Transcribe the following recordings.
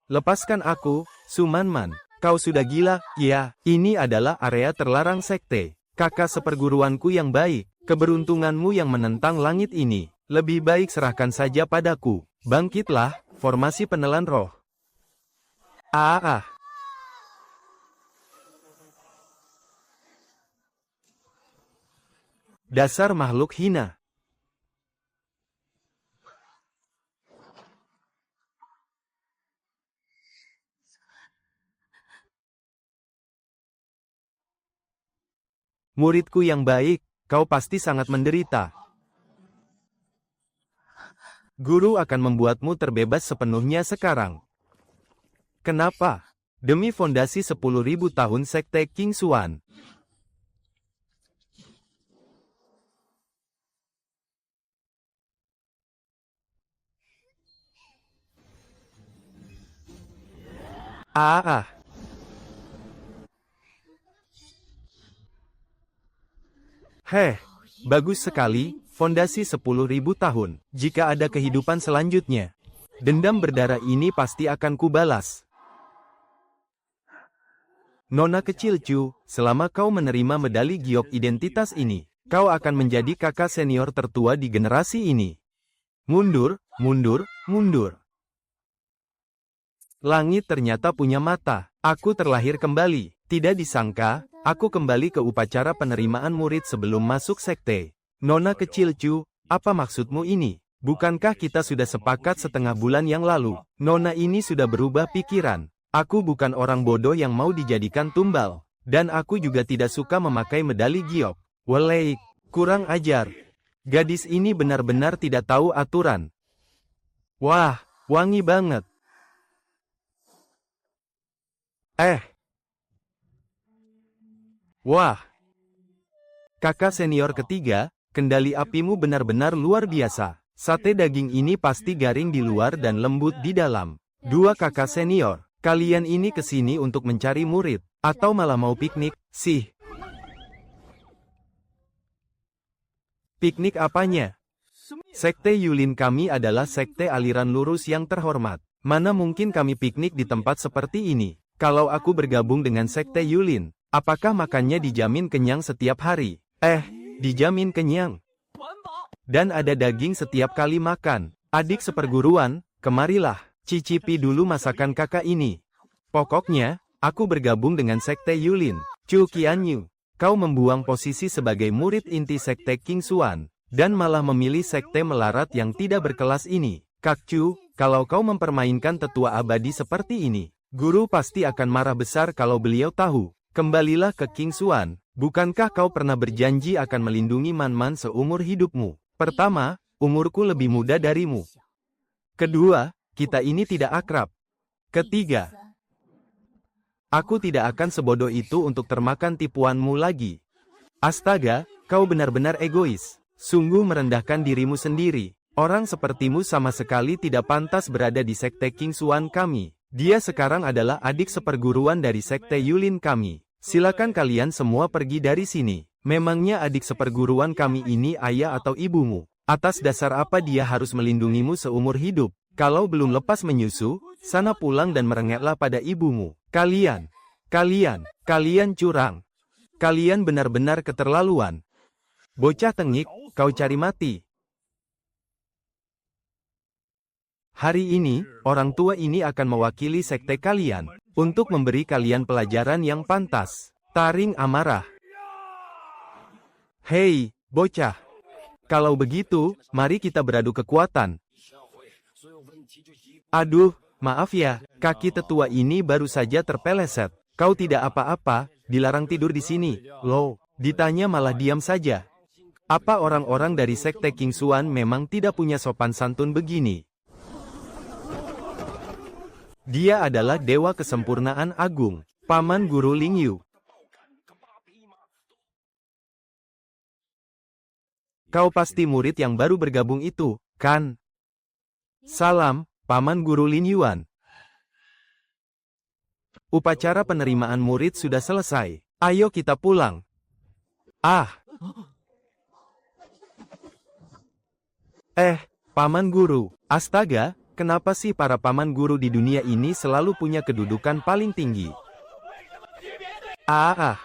Lepaskan aku, Sumanman. Kau sudah gila? Ya, ini adalah area terlarang sekte. Kakak seperguruanku yang baik, keberuntunganmu yang menentang langit ini. Lebih baik serahkan saja padaku. Bangkitlah, formasi penelan roh. Ah. Dasar makhluk hina. Muridku yang baik, kau pasti sangat menderita. Guru akan membuatmu terbebas sepenuhnya sekarang. Kenapa? Demi fondasi 10.000 tahun sekte King Xuan. Bagus sekali, fondasi 10.000 tahun. Jika ada kehidupan selanjutnya, dendam berdarah ini pasti akan kubalas. Nona kecil Chu, selama kau menerima medali giok identitas ini, kau akan menjadi kakak senior tertua di generasi ini. Mundur, mundur, mundur. Langit ternyata punya mata. Aku terlahir kembali. Tidak disangka, aku kembali ke upacara penerimaan murid sebelum masuk sekte. Nona kecil Chu, apa maksudmu ini? Bukankah kita sudah sepakat setengah bulan yang lalu? Nona ini sudah berubah pikiran. Aku bukan orang bodoh yang mau dijadikan tumbal. Dan aku juga tidak suka memakai medali giok. Weleik, kurang ajar. Gadis ini benar-benar tidak tahu aturan. Wah, wangi banget. Wah. Kakak senior ketiga, kendali apimu benar-benar luar biasa. Sate daging ini pasti garing di luar dan lembut di dalam. Dua kakak senior, kalian ini kesini untuk mencari murid, atau malah mau piknik, sih? Piknik apanya? Sekte Yulin kami adalah sekte aliran lurus yang terhormat. Mana mungkin kami piknik di tempat seperti ini? Kalau aku bergabung dengan sekte Yulin, apakah makannya dijamin kenyang setiap hari? Dijamin kenyang. Dan ada daging setiap kali makan. Adik seperguruan, kemarilah, cicipi dulu masakan kakak ini. Pokoknya, aku bergabung dengan sekte Yulin. Chu Qianyu, kau membuang posisi sebagai murid inti sekte King Xuan, dan malah memilih sekte melarat yang tidak berkelas ini. Kak Chu, kalau kau mempermainkan tetua abadi seperti ini, guru pasti akan marah besar kalau beliau tahu. Kembalilah ke King Xuan. Bukankah kau pernah berjanji akan melindungi Man-Man seumur hidupmu? Pertama, umurku lebih muda darimu. Kedua, kita ini tidak akrab. Ketiga, aku tidak akan sebodoh itu untuk termakan tipuanmu lagi. Astaga, kau benar-benar egois. Sungguh merendahkan dirimu sendiri. Orang sepertimu sama sekali tidak pantas berada di sekte King Xuan kami. Dia sekarang adalah adik seperguruan dari sekte Yulin kami. Silakan kalian semua pergi dari sini. Memangnya adik seperguruan kami ini ayah atau ibumu? Atas dasar apa dia harus melindungimu seumur hidup? Kalau belum lepas menyusu, sana pulang dan merengeklah pada ibumu. Kalian curang. Kalian benar-benar keterlaluan. Bocah tengik, kau cari mati. Hari ini, orang tua ini akan mewakili sekte kalian, untuk memberi kalian pelajaran yang pantas. Taring amarah. Hei, bocah. Kalau begitu, mari kita beradu kekuatan. Aduh, maaf ya, kaki tetua ini baru saja terpeleset. Kau tidak apa-apa, dilarang tidur di sini. Loh, ditanya malah diam saja. Apa orang-orang dari sekte King Xuan memang tidak punya sopan santun begini? Dia adalah dewa kesempurnaan agung, paman guru Lingyu. Kau pasti murid yang baru bergabung itu, kan? Salam, paman guru Lin Yuan. Upacara penerimaan murid sudah selesai. Ayo kita pulang. Paman guru, astaga, kenapa sih para paman guru di dunia ini selalu punya kedudukan paling tinggi? Ah.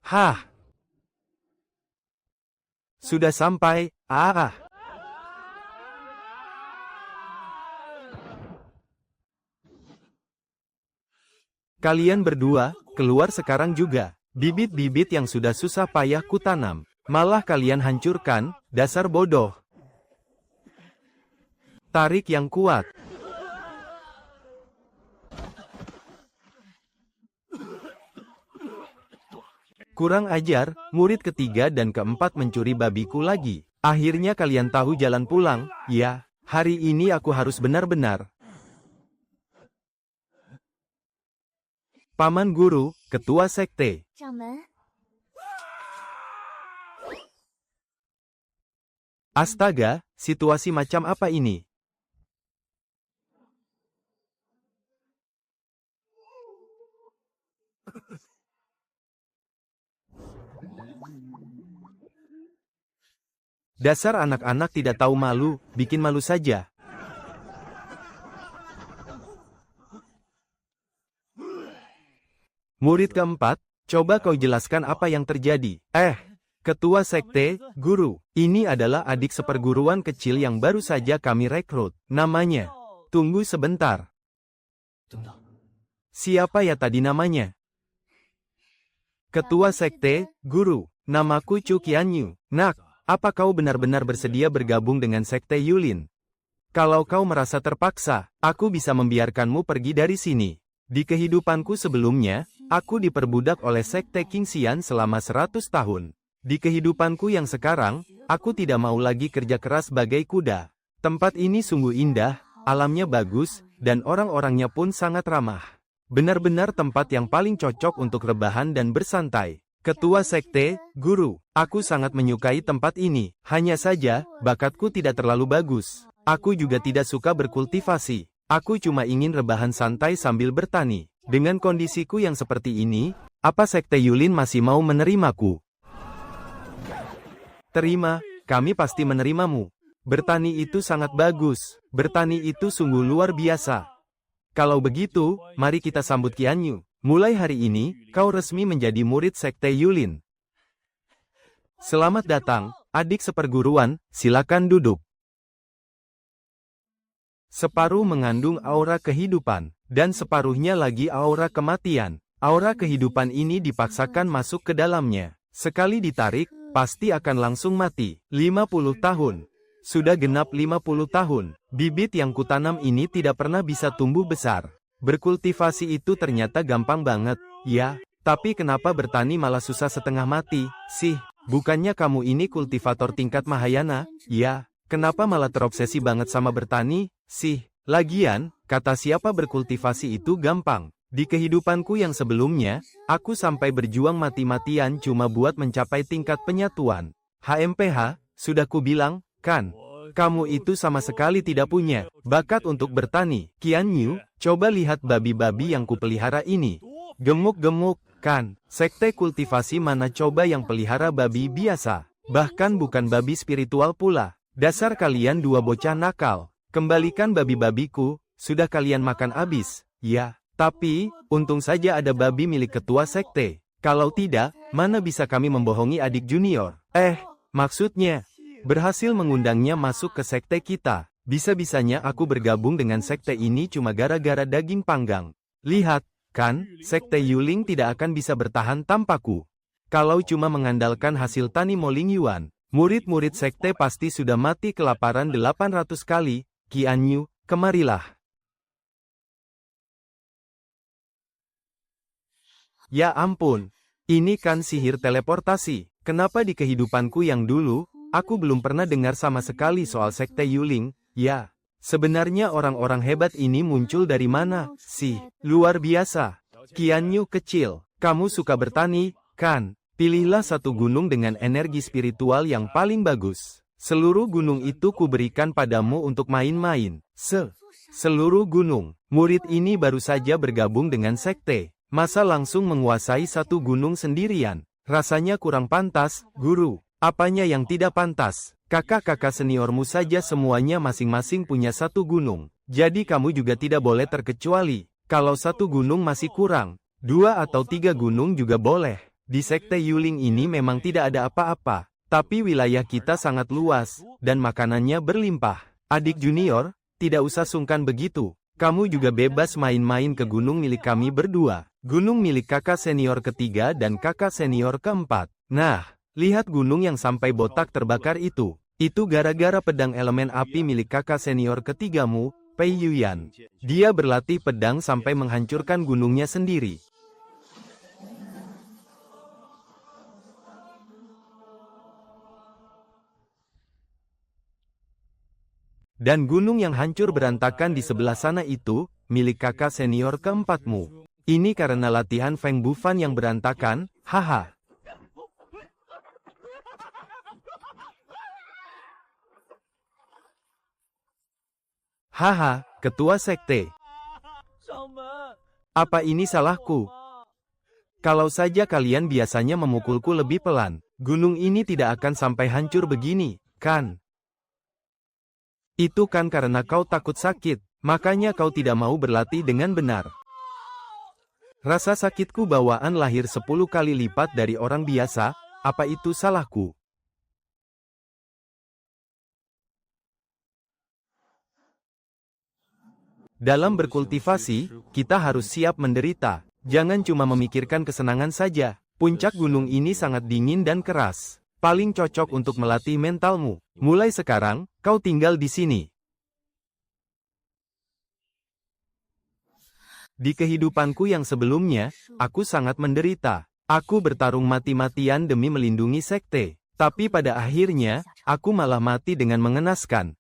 Hah. Sudah sampai. Kalian berdua, keluar sekarang juga. Bibit-bibit yang sudah susah payah kutanam, malah kalian hancurkan, dasar bodoh. Tarik yang kuat. Kurang ajar, murid ketiga dan keempat mencuri babiku lagi. Akhirnya kalian tahu jalan pulang, ya. Hari ini aku harus benar-benar. Paman Guru, Ketua Sekte. Astaga, situasi macam apa ini? Dasar anak-anak tidak tahu malu, bikin malu saja. Murid keempat, coba kau jelaskan apa yang terjadi. Ketua Sekte, Guru, ini adalah adik seperguruan kecil yang baru saja kami rekrut. Namanya. Tunggu sebentar. Siapa ya tadi namanya? Ketua Sekte, Guru, namaku Chu Qianyu. Nak, apa kau benar-benar bersedia bergabung dengan Sekte Yulin? Kalau kau merasa terpaksa, aku bisa membiarkanmu pergi dari sini. Di kehidupanku sebelumnya, aku diperbudak oleh Sekte Qingxian selama 100 tahun. Di kehidupanku yang sekarang, aku tidak mau lagi kerja keras sebagai kuda. Tempat ini sungguh indah, alamnya bagus, dan orang-orangnya pun sangat ramah. Benar-benar tempat yang paling cocok untuk rebahan dan bersantai. Ketua Sekte, Guru, aku sangat menyukai tempat ini. Hanya saja, bakatku tidak terlalu bagus. Aku juga tidak suka berkultivasi. Aku cuma ingin rebahan santai sambil bertani. Dengan kondisiku yang seperti ini, apa Sekte Yulin masih mau menerimaku? Terima, kami pasti menerimamu. Bertani itu sangat bagus. Bertani itu sungguh luar biasa. Kalau begitu, mari kita sambut Qianyu. Mulai hari ini, kau resmi menjadi murid Sekte Yulin. Selamat datang, adik seperguruan, silakan duduk. Separuh mengandung aura kehidupan, dan separuhnya lagi aura kematian. Aura kehidupan ini dipaksakan masuk ke dalamnya. Sekali ditarik, pasti akan langsung mati. 50 tahun. Sudah genap 50 tahun. Bibit yang kutanam ini tidak pernah bisa tumbuh besar. Berkultivasi itu ternyata gampang banget. Ya, tapi kenapa bertani malah susah setengah mati, sih? Bukannya kamu ini kultivator tingkat Mahayana? Ya, kenapa malah terobsesi banget sama bertani, sih? Lagian, kata siapa berkultivasi itu gampang. Di kehidupanku yang sebelumnya, aku sampai berjuang mati-matian cuma buat mencapai tingkat penyatuan. HMPH, sudah kubilang, kan? Kamu itu sama sekali tidak punya bakat untuk bertani. Qianyu, coba lihat babi-babi yang kupelihara ini. Gemuk-gemuk, kan? Sekte kultivasi mana coba yang pelihara babi biasa? Bahkan bukan babi spiritual pula. Dasar kalian dua bocah nakal. Kembalikan babi-babiku, sudah kalian makan habis. Ya, tapi, untung saja ada babi milik ketua sekte. Kalau tidak, mana bisa kami membohongi adik junior? Maksudnya, berhasil mengundangnya masuk ke sekte kita. Bisa-bisanya aku bergabung dengan sekte ini cuma gara-gara daging panggang. Lihat, kan, Sekte Yulin tidak akan bisa bertahan tanpaku. Kalau cuma mengandalkan hasil tani Moling Yuan, murid-murid sekte pasti sudah mati kelaparan 800 kali. Qianyu, kemarilah. Ya ampun, ini kan sihir teleportasi. Kenapa di kehidupanku yang dulu, aku belum pernah dengar sama sekali soal Sekte Yulin? Ya, sebenarnya orang-orang hebat ini muncul dari mana, sih? Luar biasa. Qianyu kecil, kamu suka bertani, kan? Pilihlah satu gunung dengan energi spiritual yang paling bagus. Seluruh gunung itu kuberikan padamu untuk main-main. Seluruh gunung. Murid ini baru saja bergabung dengan sekte. Masa langsung menguasai satu gunung sendirian? Rasanya kurang pantas, guru. Apanya yang tidak pantas? Kakak-kakak seniormu saja semuanya masing-masing punya satu gunung. Jadi kamu juga tidak boleh terkecuali. Kalau satu gunung masih kurang, 2 atau 3 gunung juga boleh. Di sekte Yuling ini memang tidak ada apa-apa. Tapi wilayah kita sangat luas, dan makanannya berlimpah. Adik junior, tidak usah sungkan begitu. Kamu juga bebas main-main ke gunung milik kami berdua. Gunung milik kakak senior ketiga dan kakak senior keempat. Nah, lihat gunung yang sampai botak terbakar itu. Itu gara-gara pedang elemen api milik kakak senior ketigamu, Pei Yuyan. Dia berlatih pedang sampai menghancurkan gunungnya sendiri. Dan gunung yang hancur berantakan di sebelah sana itu, milik kakak senior keempatmu. Ini karena latihan Feng Bufan yang berantakan, haha. Haha, ketua sekte. Apa ini salahku? Kalau saja kalian biasanya memukulku lebih pelan, gunung ini tidak akan sampai hancur begini, kan? Itu kan karena kau takut sakit, makanya kau tidak mau berlatih dengan benar. Rasa sakitku bawaan lahir 10 kali lipat dari orang biasa, apa itu salahku? Dalam berkultivasi, kita harus siap menderita. Jangan cuma memikirkan kesenangan saja. Puncak gunung ini sangat dingin dan keras. Paling cocok untuk melatih mentalmu. Mulai sekarang, kau tinggal di sini. Di kehidupanku yang sebelumnya, aku sangat menderita. Aku bertarung mati-matian demi melindungi sekte. Tapi pada akhirnya, aku malah mati dengan mengenaskan.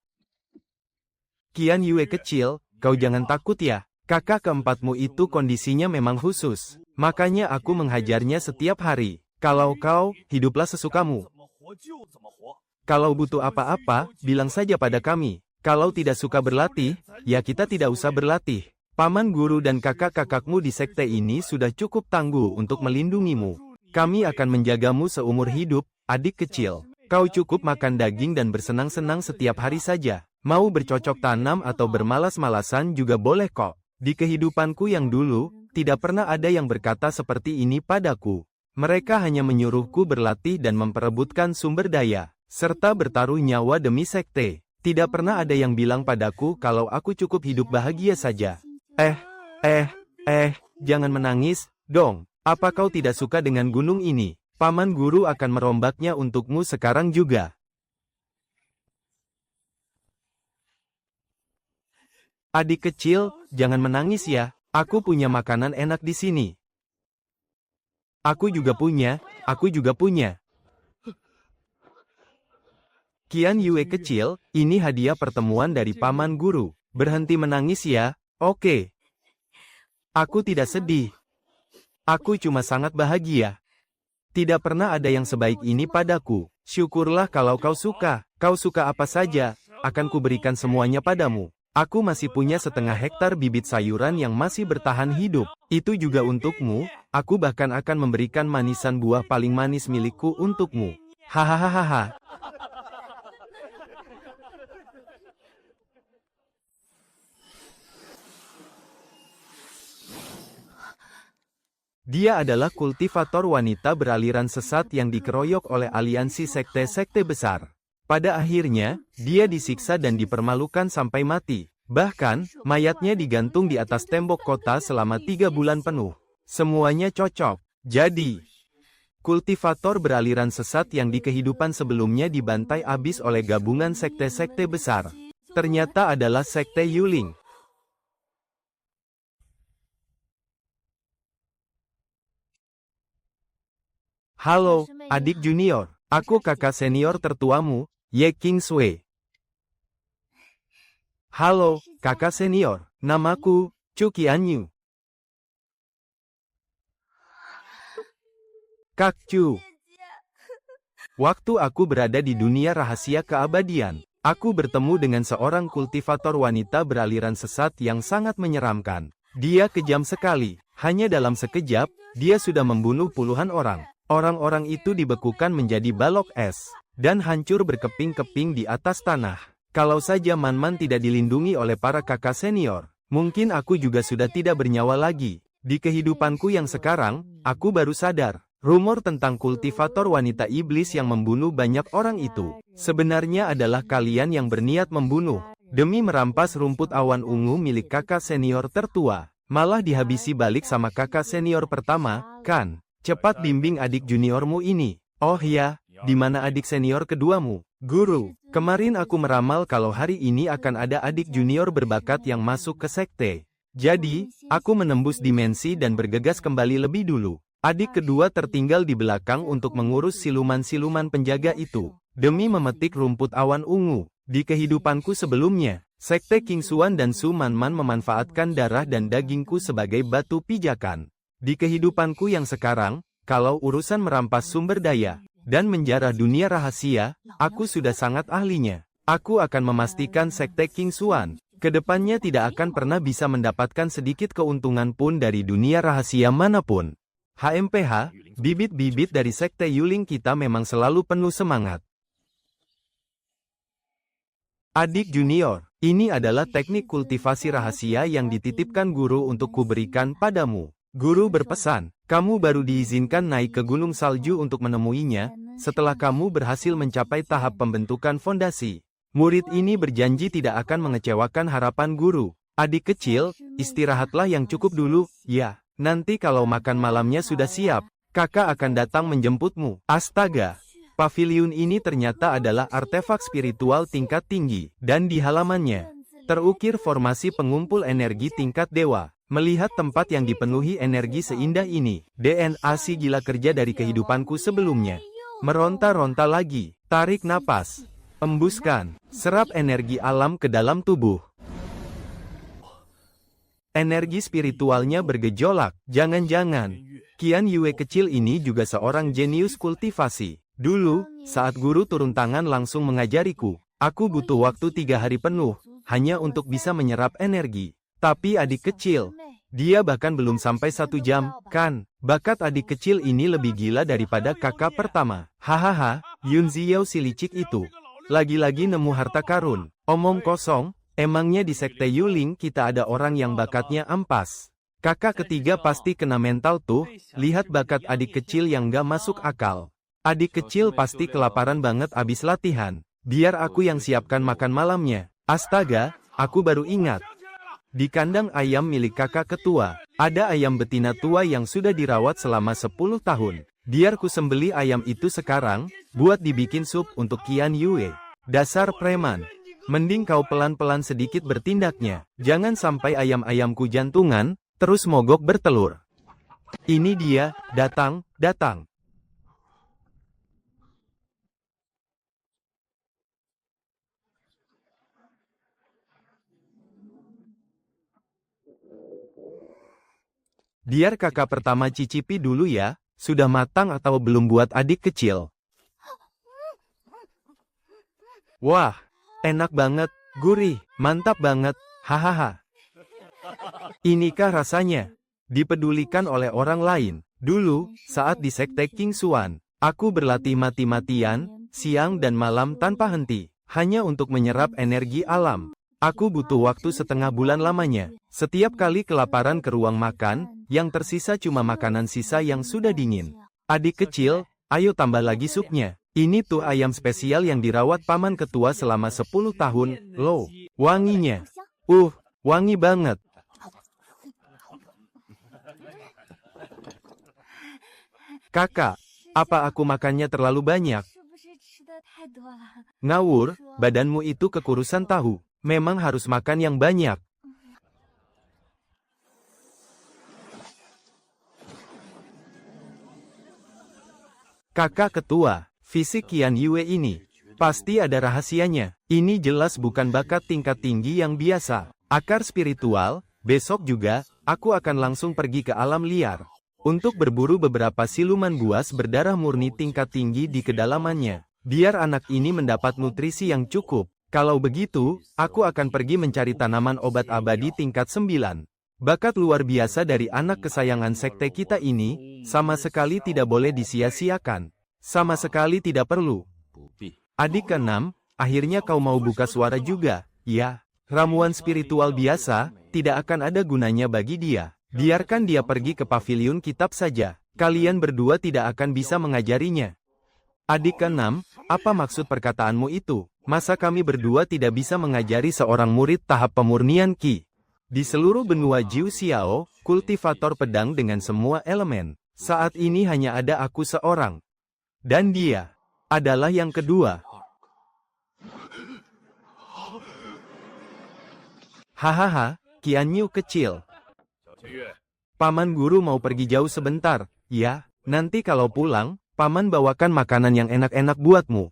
Qian Yue kecil, kau jangan takut ya. Kakak keempatmu itu kondisinya memang khusus. Makanya aku menghajarnya setiap hari. Kalau kau, hiduplah sesukamu. Kalau butuh apa-apa, bilang saja pada kami. Kalau tidak suka berlatih, ya kita tidak usah berlatih. Paman guru dan kakak-kakakmu di sekte ini sudah cukup tangguh untuk melindungimu. Kami akan menjagamu seumur hidup, adik kecil. Kau cukup makan daging dan bersenang-senang setiap hari saja. Mau bercocok tanam atau bermalas-malasan juga boleh kok. Di kehidupanku yang dulu, tidak pernah ada yang berkata seperti ini padaku. Mereka hanya menyuruhku berlatih dan memperebutkan sumber daya, serta bertaruh nyawa demi sekte. Tidak pernah ada yang bilang padaku kalau aku cukup hidup bahagia saja. Jangan menangis, dong. Apa kau tidak suka dengan gunung ini? Paman guru akan merombaknya untukmu sekarang juga. Adik kecil, jangan menangis ya. Aku punya makanan enak di sini. Aku juga punya. Qian Yue kecil, ini hadiah pertemuan dari paman guru. Berhenti menangis ya, oke. Aku tidak sedih. Aku cuma sangat bahagia. Tidak pernah ada yang sebaik ini padaku. Syukurlah kalau kau suka. Kau suka apa saja, akan kuberikan semuanya padamu. Aku masih punya 1/2 hektar bibit sayuran yang masih bertahan hidup. Itu juga untukmu, aku bahkan akan memberikan manisan buah paling manis milikku untukmu. Hahaha. Dia adalah kultivator wanita beraliran sesat yang dikeroyok oleh aliansi sekte-sekte besar. Pada akhirnya, dia disiksa dan dipermalukan sampai mati. Bahkan, mayatnya digantung di atas tembok kota selama 3 bulan penuh. Semuanya cocok. Jadi, kultivator beraliran sesat yang di kehidupan sebelumnya dibantai abis oleh gabungan sekte-sekte besar. Ternyata adalah sekte Yuling. Halo, adik junior. Aku kakak senior tertuamu, Ye Kingsway. Halo, kakak senior. Namaku, Chu Qianyu. Kak Chu. Waktu aku berada di dunia rahasia keabadian, aku bertemu dengan seorang kultivator wanita beraliran sesat yang sangat menyeramkan. Dia kejam sekali. Hanya dalam sekejap, dia sudah membunuh puluhan orang. Orang-orang itu dibekukan menjadi balok es, dan hancur berkeping-keping di atas tanah. Kalau saja Man-Man tidak dilindungi oleh para kakak senior, mungkin aku juga sudah tidak bernyawa lagi. Di kehidupanku yang sekarang, aku baru sadar. Rumor tentang kultivator wanita iblis yang membunuh banyak orang itu, sebenarnya adalah kalian yang berniat membunuh. Demi merampas rumput awan ungu milik kakak senior tertua, malah dihabisi balik sama kakak senior pertama, kan? Cepat bimbing adik juniormu ini. Oh ya, di mana adik senior keduamu? Guru, kemarin aku meramal kalau hari ini akan ada adik junior berbakat yang masuk ke sekte. Jadi, aku menembus dimensi dan bergegas kembali lebih dulu. Adik kedua tertinggal di belakang untuk mengurus siluman-siluman penjaga itu, demi memetik rumput awan ungu. Di kehidupanku sebelumnya, Sekte King Xuan dan Su Man-Man memanfaatkan darah dan dagingku sebagai batu pijakan. Di kehidupanku yang sekarang, kalau urusan merampas sumber daya, dan menjarah dunia rahasia, aku sudah sangat ahlinya. Aku akan memastikan Sekte King Xuan, kedepannya tidak akan pernah bisa mendapatkan sedikit keuntungan pun dari dunia rahasia manapun. HMPH, bibit-bibit dari Sekte Yuling kita memang selalu penuh semangat. Adik junior, ini adalah teknik kultivasi rahasia yang dititipkan guru untuk kuberikan padamu. Guru berpesan, kamu baru diizinkan naik ke gunung salju untuk menemuinya, setelah kamu berhasil mencapai tahap pembentukan fondasi. Murid ini berjanji tidak akan mengecewakan harapan guru. Adik kecil, istirahatlah yang cukup dulu, ya. Nanti kalau makan malamnya sudah siap, kakak akan datang menjemputmu. Astaga, paviliun ini ternyata adalah artefak spiritual tingkat tinggi, dan di halamannya terukir formasi pengumpul energi tingkat dewa. Melihat tempat yang dipenuhi energi seindah ini, DNA si gila kerja dari kehidupanku sebelumnya meronta-ronta lagi. Tarik napas, embuskan, serap energi alam ke dalam tubuh. Energi spiritualnya bergejolak. Jangan-jangan Qian Yue kecil ini juga seorang jenius kultivasi. Dulu, saat guru turun tangan langsung mengajariku, aku butuh waktu 3 hari penuh, hanya untuk bisa menyerap energi. Tapi adik kecil, dia bahkan belum sampai 1 jam, kan? Bakat adik kecil ini lebih gila daripada kakak pertama. Hahaha, Yun Ziao si licik itu. Lagi-lagi nemu harta karun. Omong kosong. Emangnya di Sekte Yuling kita ada orang yang bakatnya ampas. Kakak ketiga pasti kena mental tuh, lihat bakat adik kecil yang gak masuk akal. Adik kecil pasti kelaparan banget abis latihan. Biar aku yang siapkan makan malamnya. Astaga, aku baru ingat. Di kandang ayam milik kakak ketua, ada ayam betina tua yang sudah dirawat selama 10 tahun. Biar ku sembeli ayam itu sekarang, buat dibikin sup untuk Qian Yue. Dasar preman. Mending kau pelan-pelan sedikit bertindaknya. Jangan sampai ayam-ayamku jantungan, terus mogok bertelur. Ini dia, datang. Biar kakak pertama cicipi dulu ya, sudah matang atau belum buat adik kecil. Wah, enak banget, gurih, mantap banget, hahaha. Inikah rasanya? Dipedulikan oleh orang lain. Dulu, saat di Sekte King Xuan, aku berlatih mati-matian, siang dan malam tanpa henti, hanya untuk menyerap energi alam. Aku butuh waktu setengah bulan lamanya. Setiap kali kelaparan ke ruang makan, yang tersisa cuma makanan sisa yang sudah dingin. Adik kecil, ayo tambah lagi supnya. Ini tuh ayam spesial yang dirawat paman ketua selama 10 tahun, loh, wanginya. Wangi banget. Kakak, apa aku makannya terlalu banyak? Ngawur, badanmu itu kekurusan tahu. Memang harus makan yang banyak. Kakak ketua, fisik Qian Yue ini, pasti ada rahasianya. Ini jelas bukan bakat tingkat tinggi yang biasa. Akar spiritual, besok juga, aku akan langsung pergi ke alam liar. Untuk berburu beberapa siluman buas berdarah murni tingkat tinggi di kedalamannya. Biar anak ini mendapat nutrisi yang cukup. Kalau begitu, aku akan pergi mencari tanaman obat abadi tingkat 9. Bakat luar biasa dari anak kesayangan sekte kita ini, Sama sekali tidak boleh disia-siakan. Sama sekali tidak perlu. Adik keenam, akhirnya kau mau buka suara juga, ya. Ramuan spiritual biasa, tidak akan ada gunanya bagi dia. Biarkan dia pergi ke paviliun kitab saja. Kalian berdua tidak akan bisa mengajarinya. Adik keenam, apa maksud perkataanmu itu? Masa kami berdua tidak bisa mengajari seorang murid tahap pemurnian Qi? Di seluruh benua Jiu Xiao, kultivator pedang dengan semua elemen. Saat ini hanya ada aku seorang. Dan dia adalah yang kedua. Hahaha, Qianyu kecil. Paman guru mau pergi jauh sebentar, ya. Nanti kalau pulang, paman bawakan makanan yang enak-enak buatmu.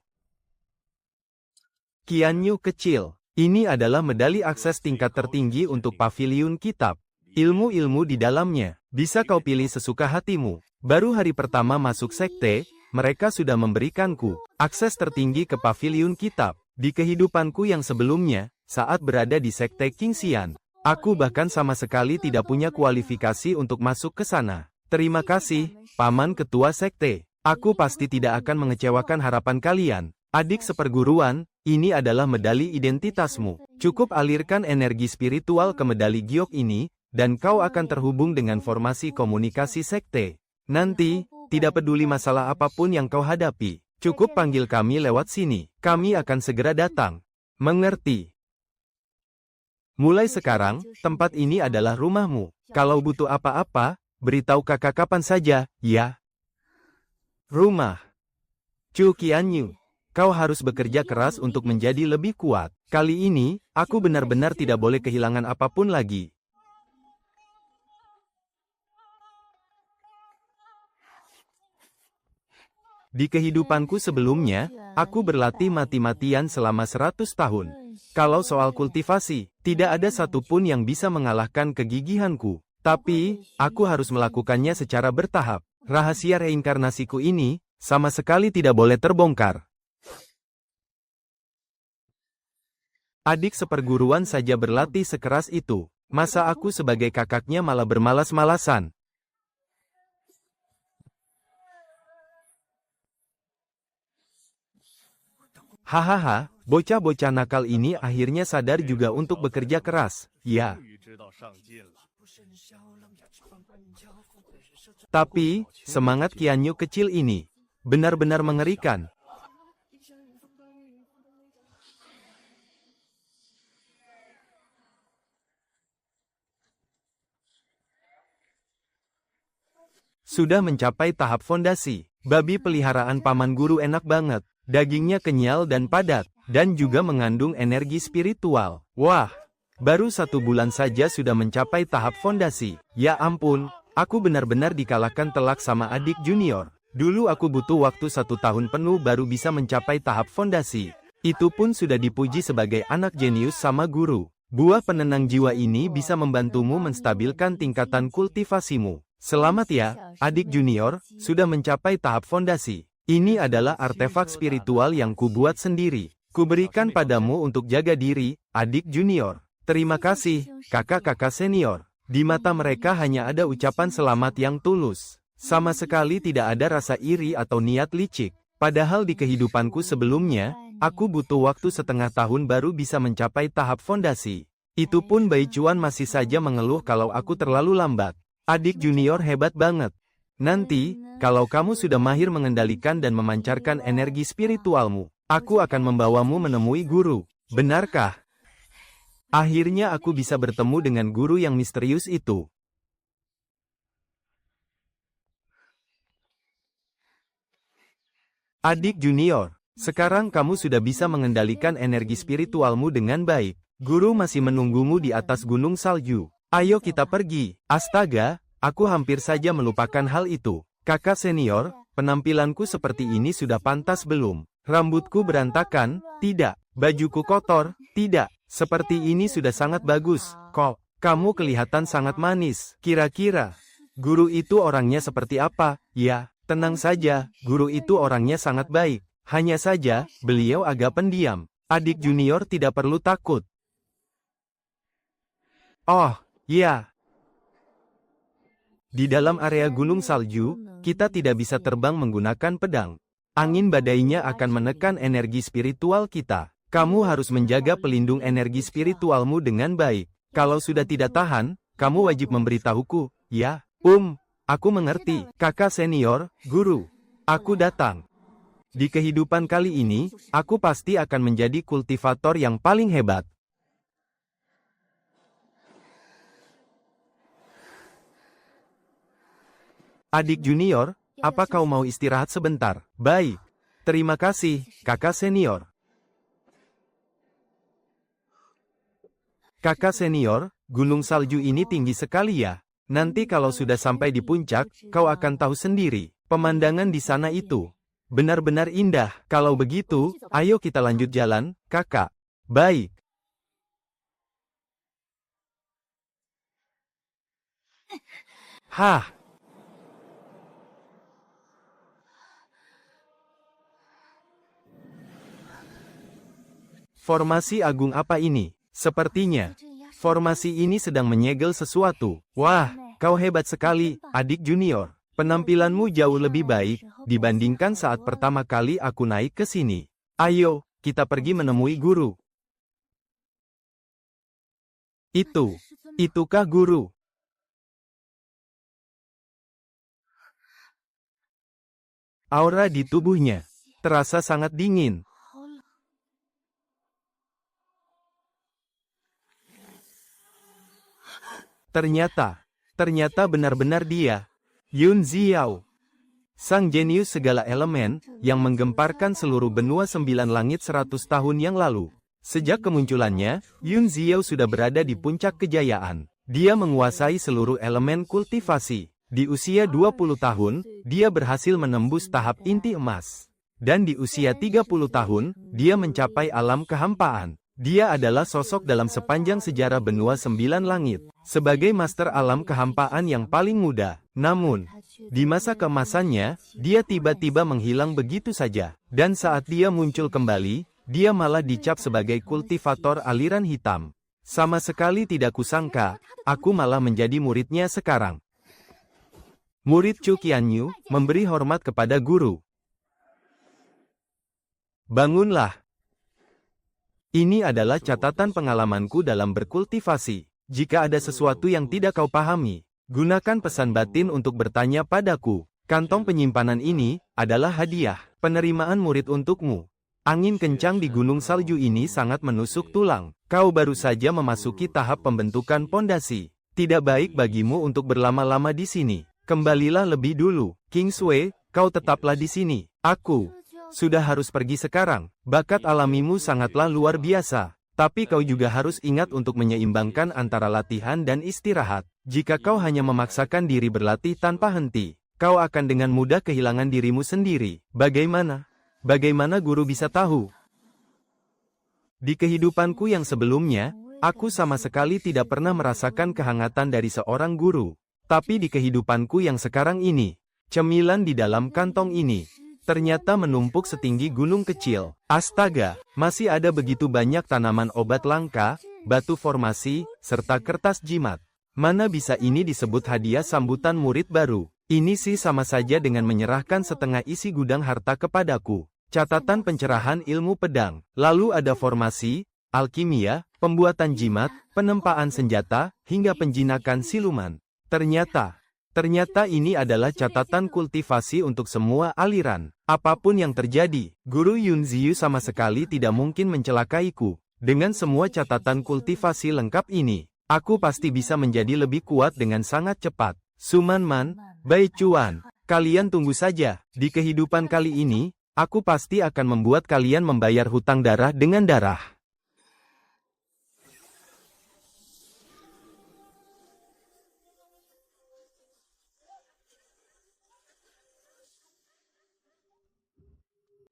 Qianyu kecil. Ini adalah medali akses tingkat tertinggi untuk paviliun kitab. Ilmu-ilmu di dalamnya, bisa kau pilih sesuka hatimu. Baru hari pertama masuk sekte, mereka sudah memberikanku akses tertinggi ke paviliun kitab. Di kehidupanku yang sebelumnya, saat berada di sekte Qingxian, aku bahkan sama sekali tidak punya kualifikasi untuk masuk ke sana. Terima kasih, Paman Ketua Sekte. Aku pasti tidak akan mengecewakan harapan kalian. Adik seperguruan, ini adalah medali identitasmu. Cukup alirkan energi spiritual ke medali giok ini, dan kau akan terhubung dengan formasi komunikasi sekte. Nanti, tidak peduli masalah apapun yang kau hadapi, cukup panggil kami lewat sini. Kami akan segera datang. Mengerti? Mulai sekarang, tempat ini adalah rumahmu. Kalau butuh apa-apa, beritahu kakak kapan saja, ya. Rumah. Chu Qianyu, kau harus bekerja keras untuk menjadi lebih kuat. Kali ini, aku benar-benar tidak boleh kehilangan apapun lagi. Di kehidupanku sebelumnya, aku berlatih mati-matian selama 100 tahun. Kalau soal kultivasi, tidak ada satupun yang bisa mengalahkan kegigihanku. Tapi, aku harus melakukannya secara bertahap. Rahasia reinkarnasiku ini, sama sekali tidak boleh terbongkar. Adik seperguruan saja berlatih sekeras itu. Masa aku sebagai kakaknya malah bermalas-malasan? Hahaha, bocah-bocah nakal ini akhirnya sadar juga untuk bekerja keras. Ya. Tapi, semangat Qianyu kecil ini benar-benar mengerikan. Sudah mencapai tahap fondasi. Babi peliharaan paman guru enak banget. Dagingnya kenyal dan padat, dan juga mengandung energi spiritual. Wah, baru 1 bulan saja sudah mencapai tahap fondasi. Ya ampun, aku benar-benar dikalahkan telak sama adik junior. Dulu aku butuh waktu 1 tahun penuh baru bisa mencapai tahap fondasi. Itu pun sudah dipuji sebagai anak jenius sama guru. Buah penenang jiwa ini bisa membantumu menstabilkan tingkatan kultivasimu. Selamat ya, adik junior, sudah mencapai tahap fondasi. Ini adalah artefak spiritual yang kubuat sendiri. Kuberikan padamu untuk jaga diri, adik junior. Terima kasih, kakak-kakak senior. Di mata mereka hanya ada ucapan selamat yang tulus. Sama sekali tidak ada rasa iri atau niat licik. Padahal di kehidupanku sebelumnya, aku butuh waktu 1/2 tahun baru bisa mencapai tahap fondasi. Itu pun Bai Chuan masih saja mengeluh kalau aku terlalu lambat. Adik junior hebat banget. Nanti, kalau kamu sudah mahir mengendalikan dan memancarkan energi spiritualmu, aku akan membawamu menemui guru. Benarkah? Akhirnya aku bisa bertemu dengan guru yang misterius itu. Adik junior, sekarang kamu sudah bisa mengendalikan energi spiritualmu dengan baik. Guru masih menunggumu di atas gunung salju. Ayo kita pergi. Astaga, aku hampir saja melupakan hal itu. Kakak senior, penampilanku seperti ini sudah pantas belum? Rambutku berantakan? Tidak. Bajuku kotor? Tidak. Seperti ini sudah sangat bagus. Kok, kamu kelihatan sangat manis. Kira-kira, guru itu orangnya seperti apa? Ya, tenang saja, guru itu orangnya sangat baik. Hanya saja, beliau agak pendiam. Adik junior tidak perlu takut. Oh, ya. Di dalam area gunung salju, kita tidak bisa terbang menggunakan pedang. Angin badainya akan menekan energi spiritual kita. Kamu harus menjaga pelindung energi spiritualmu dengan baik. Kalau sudah tidak tahan, kamu wajib memberitahuku, ya? Aku mengerti, kakak senior, guru. Aku datang. Di kehidupan kali ini, aku pasti akan menjadi kultivator yang paling hebat. Adik junior, apa kau mau istirahat sebentar? Baik. Terima kasih, kakak senior. Kakak senior, gunung salju ini tinggi sekali ya. Nanti kalau sudah sampai di puncak, kau akan tahu sendiri. Pemandangan di sana itu benar-benar indah. Kalau begitu, ayo kita lanjut jalan, kakak. Baik. Hah. Formasi agung apa ini? Sepertinya, formasi ini sedang menyegel sesuatu. Wah, kau hebat sekali, adik junior. Penampilanmu jauh lebih baik dibandingkan saat pertama kali aku naik ke sini. Ayo, kita pergi menemui guru. Itukah guru? Aura di tubuhnya terasa sangat dingin. Ternyata benar-benar dia. Yun Ziao. Sang jenius segala elemen, yang menggemparkan seluruh benua 9 langit 100 tahun yang lalu. Sejak kemunculannya, Yun Ziao sudah berada di puncak kejayaan. Dia menguasai seluruh elemen kultivasi. Di usia 20 tahun, dia berhasil menembus tahap inti emas. Dan di usia 30 tahun, dia mencapai alam kehampaan. Dia adalah sosok dalam sepanjang sejarah benua 9 langit, sebagai master alam kehampaan yang paling muda. Namun, di masa keemasannya, dia tiba-tiba menghilang begitu saja. Dan saat dia muncul kembali, dia malah dicap sebagai kultivator aliran hitam. Sama sekali tidak kusangka, aku malah menjadi muridnya sekarang. Murid Chu Qianyu memberi hormat kepada guru. Bangunlah. Ini adalah catatan pengalamanku dalam berkultivasi. Jika ada sesuatu yang tidak kau pahami, gunakan pesan batin untuk bertanya padaku. Kantong penyimpanan ini adalah hadiah penerimaan murid untukmu. Angin kencang di gunung salju ini sangat menusuk tulang. Kau baru saja memasuki tahap pembentukan pondasi. Tidak baik bagimu untuk berlama-lama di sini. Kembalilah lebih dulu. King Sui, kau tetaplah di sini. Aku sudah harus pergi sekarang. Bakat alamimu sangatlah luar biasa. Tapi kau juga harus ingat untuk menyeimbangkan antara latihan dan istirahat. Jika kau hanya memaksakan diri berlatih tanpa henti, kau akan dengan mudah kehilangan dirimu sendiri. Bagaimana guru bisa tahu? Di kehidupanku yang sebelumnya, aku sama sekali tidak pernah merasakan kehangatan dari seorang guru. Tapi di kehidupanku yang sekarang ini, cemilan di dalam kantong ini ternyata menumpuk setinggi gunung kecil. Astaga, masih ada begitu banyak tanaman obat langka, batu formasi, serta kertas jimat. Mana bisa ini disebut hadiah sambutan murid baru? Ini sih sama saja dengan menyerahkan setengah isi gudang harta kepadaku. Catatan pencerahan ilmu pedang. Lalu ada formasi, alkimia, pembuatan jimat, penempaan senjata, hingga penjinakan siluman. Ternyata ini adalah catatan kultivasi untuk semua aliran. Apapun yang terjadi, Guru Yun Ziyu sama sekali tidak mungkin mencelakaiku. Dengan semua catatan kultivasi lengkap ini, aku pasti bisa menjadi lebih kuat dengan sangat cepat. Suman Man, Bai Chuan, kalian tunggu saja. Di kehidupan kali ini, aku pasti akan membuat kalian membayar hutang darah dengan darah.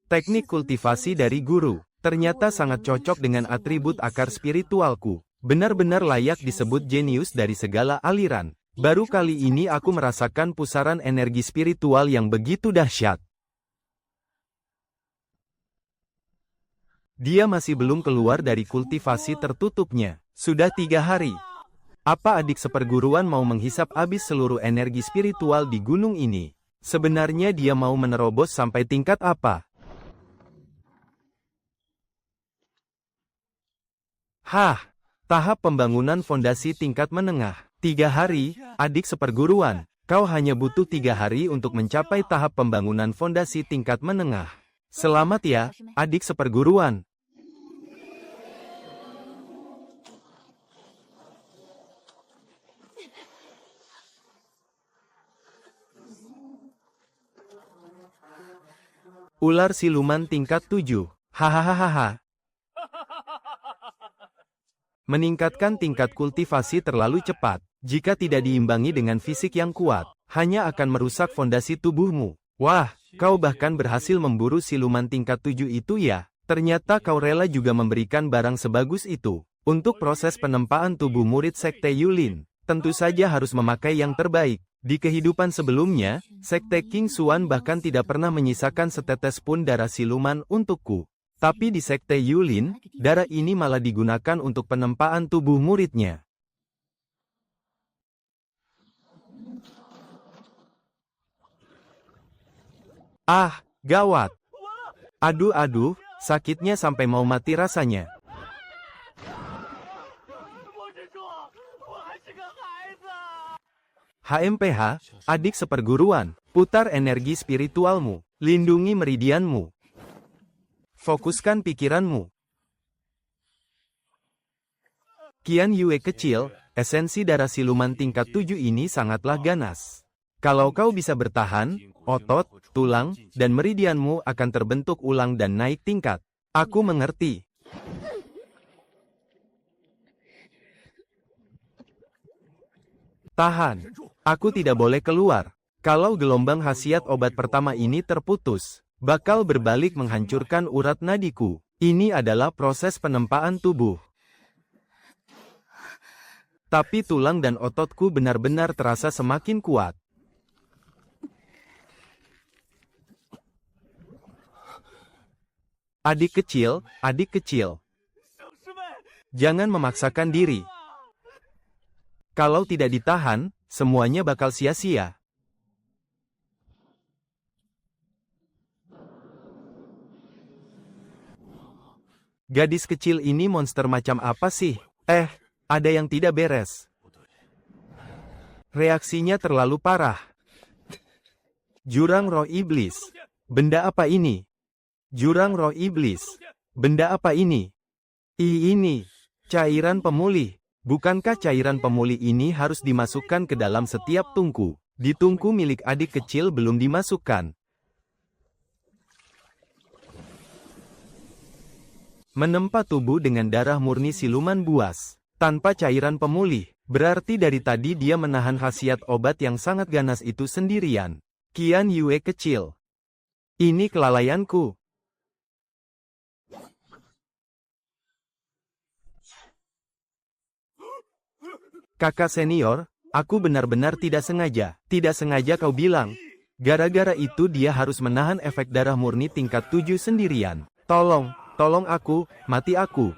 Teknik kultivasi dari guru, ternyata sangat cocok dengan atribut akar spiritualku. Benar-benar layak disebut jenius dari segala aliran. Baru kali ini aku merasakan pusaran energi spiritual yang begitu dahsyat. Dia masih belum keluar dari kultivasi tertutupnya. Sudah 3 hari. Apa adik seperguruan mau menghisap habis seluruh energi spiritual di gunung ini? Sebenarnya dia mau menerobos sampai tingkat apa? Hah, tahap pembangunan fondasi tingkat menengah. 3 hari, adik seperguruan. Kau hanya butuh 3 hari untuk mencapai tahap pembangunan fondasi tingkat menengah. Selamat ya, adik seperguruan. Ular siluman tingkat 7. Hahaha. Meningkatkan tingkat kultivasi terlalu cepat. Jika tidak diimbangi dengan fisik yang kuat, hanya akan merusak fondasi tubuhmu. Wah, kau bahkan berhasil memburu siluman tingkat 7 itu ya. Ternyata kau rela juga memberikan barang sebagus itu. Untuk proses penempaan tubuh murid Sekte Yulin, tentu saja harus memakai yang terbaik. Di kehidupan sebelumnya, Sekte King Xuan bahkan tidak pernah menyisakan setetes pun darah siluman untukku. Tapi di Sekte Yulin, darah ini malah digunakan untuk penempaan tubuh muridnya. Ah, gawat. Aduh, sakitnya sampai mau mati rasanya. HMPH, adik seperguruan, putar energi spiritualmu, lindungi meridianmu. Fokuskan pikiranmu. Qian Yue kecil, esensi darah siluman tingkat 7 ini sangatlah ganas. Kalau kau bisa bertahan, otot, tulang, dan meridianmu akan terbentuk ulang dan naik tingkat. Aku mengerti. Tahan. Aku tidak boleh keluar. Kalau gelombang khasiat obat pertama ini terputus, bakal berbalik menghancurkan urat nadiku. Ini adalah proses penempaan tubuh. Tapi tulang dan ototku benar-benar terasa semakin kuat. Adik kecil. Jangan memaksakan diri. Kalau tidak ditahan, semuanya bakal sia-sia. Gadis kecil ini monster macam apa sih? Ada yang tidak beres. Reaksinya terlalu parah. Jurang roh iblis. Benda apa ini? Jurang roh iblis. Benda apa ini? Ini cairan pemulih. Bukankah cairan pemulih ini harus dimasukkan ke dalam setiap tungku? Di tungku milik adik kecil belum dimasukkan. Menempa tubuh dengan darah murni siluman buas. Tanpa cairan pemulih, berarti dari tadi dia menahan khasiat obat yang sangat ganas itu sendirian. Qian Yue kecil. Ini kelalaianku. Kakak senior, aku benar-benar tidak sengaja. Tidak sengaja kau bilang. Gara-gara itu dia harus menahan efek darah murni tingkat 7 sendirian. Tolong aku, mati aku.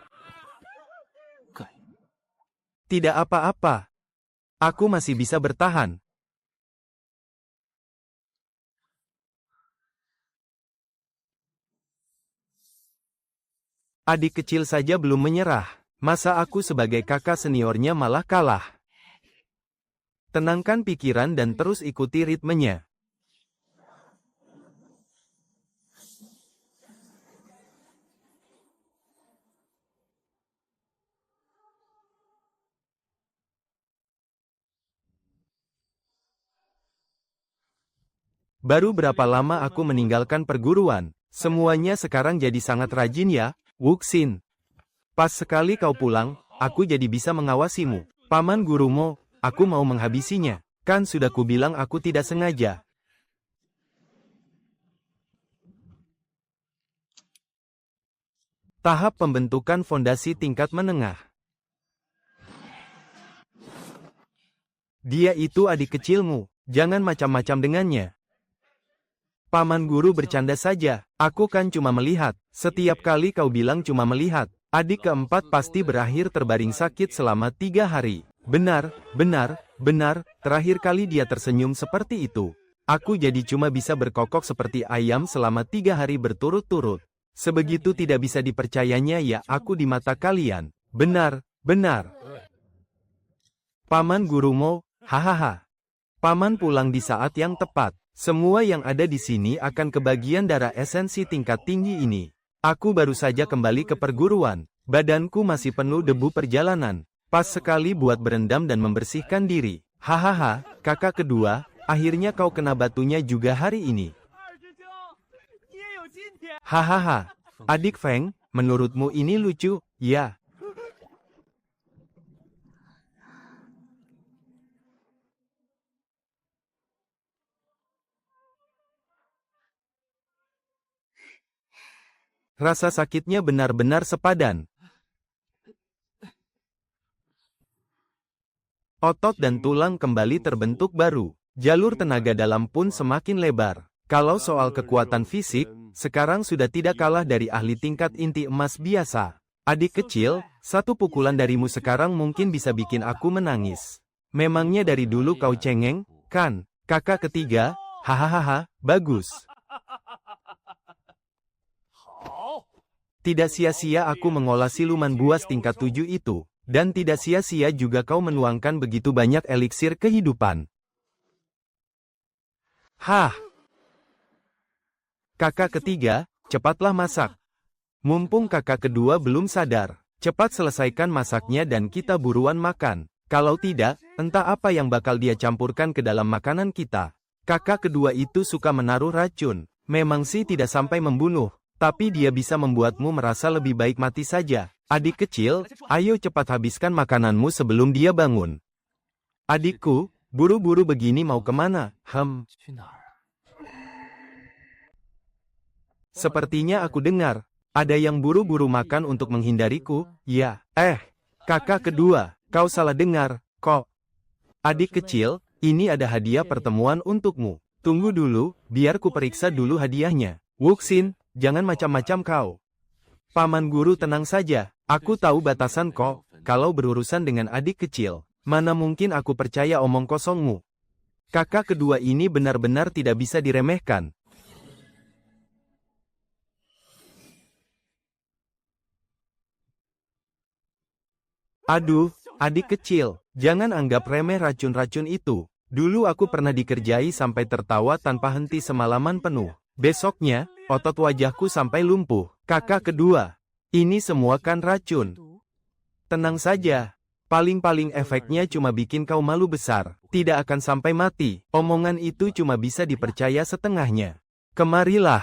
Tidak apa-apa. Aku masih bisa bertahan. Adik kecil saja belum menyerah. Masa aku sebagai kakak seniornya malah kalah? Tenangkan pikiran dan terus ikuti ritmenya. Baru berapa lama aku meninggalkan perguruan? Semuanya sekarang jadi sangat rajin ya, Wuxin. Pas sekali kau pulang, aku jadi bisa mengawasimu. Paman gurumu, aku mau menghabisinya. Kan sudah kubilang aku tidak sengaja. Tahap pembentukan fondasi tingkat menengah. Dia itu adik kecilmu, jangan macam-macam dengannya. Paman guru bercanda saja, aku kan cuma melihat. Setiap kali kau bilang cuma melihat. Adik keempat pasti berakhir terbaring sakit selama 3 hari. Benar, benar, benar, terakhir kali dia tersenyum seperti itu. Aku jadi cuma bisa berkokok seperti ayam selama 3 hari berturut-turut. Sebegitu tidak bisa dipercayanya ya aku di mata kalian. Benar, benar. Paman Gurumo, hahaha. Paman pulang di saat yang tepat. Semua yang ada di sini akan kebagian darah esensi tingkat tinggi ini. Aku baru saja kembali ke perguruan. Badanku masih penuh debu perjalanan. Pas sekali buat berendam dan membersihkan diri. Hahaha, kakak kedua, akhirnya kau kena batunya juga hari ini. Hahaha, adik Feng, menurutmu ini lucu, ya? Rasa sakitnya benar-benar sepadan. Otot dan tulang kembali terbentuk baru. Jalur tenaga dalam pun semakin lebar. Kalau soal kekuatan fisik, sekarang sudah tidak kalah dari ahli tingkat inti emas biasa. Adik kecil, satu pukulan darimu sekarang mungkin bisa bikin aku menangis. Memangnya dari dulu kau cengeng, kan? Kakak ketiga, hahaha, bagus. Tidak sia-sia aku mengolah siluman buas tingkat 7 itu, dan tidak sia-sia juga kau menuangkan begitu banyak eliksir kehidupan. Hah! Kakak ketiga, cepatlah masak. Mumpung kakak kedua belum sadar, cepat selesaikan masaknya dan kita buruan makan. Kalau tidak, entah apa yang bakal dia campurkan ke dalam makanan kita. Kakak kedua itu suka menaruh racun. Memang sih tidak sampai membunuh. Tapi dia bisa membuatmu merasa lebih baik mati saja. Adik kecil, ayo cepat habiskan makananmu sebelum dia bangun. Adikku, buru-buru begini mau kemana? Sepertinya aku dengar, ada yang buru-buru makan untuk menghindariku, ya. Kakak kedua, kau salah dengar, kok. Adik kecil, ini ada hadiah pertemuan untukmu. Tunggu dulu, biar ku periksa dulu hadiahnya. Wuxin, jangan macam-macam kau. Paman guru tenang saja, aku tahu batasan kok, kalau berurusan dengan adik kecil. Mana mungkin aku percaya omong kosongmu. Kakak kedua ini benar-benar tidak bisa diremehkan. Aduh, adik kecil, jangan anggap remeh racun-racun itu. Dulu aku pernah dikerjai sampai tertawa tanpa henti semalaman penuh. Besoknya, otot wajahku sampai lumpuh. Kakak kedua, ini semua kan racun. Tenang saja. Paling-paling efeknya cuma bikin kau malu besar. Tidak akan sampai mati. Omongan itu cuma bisa dipercaya setengahnya. Kemarilah.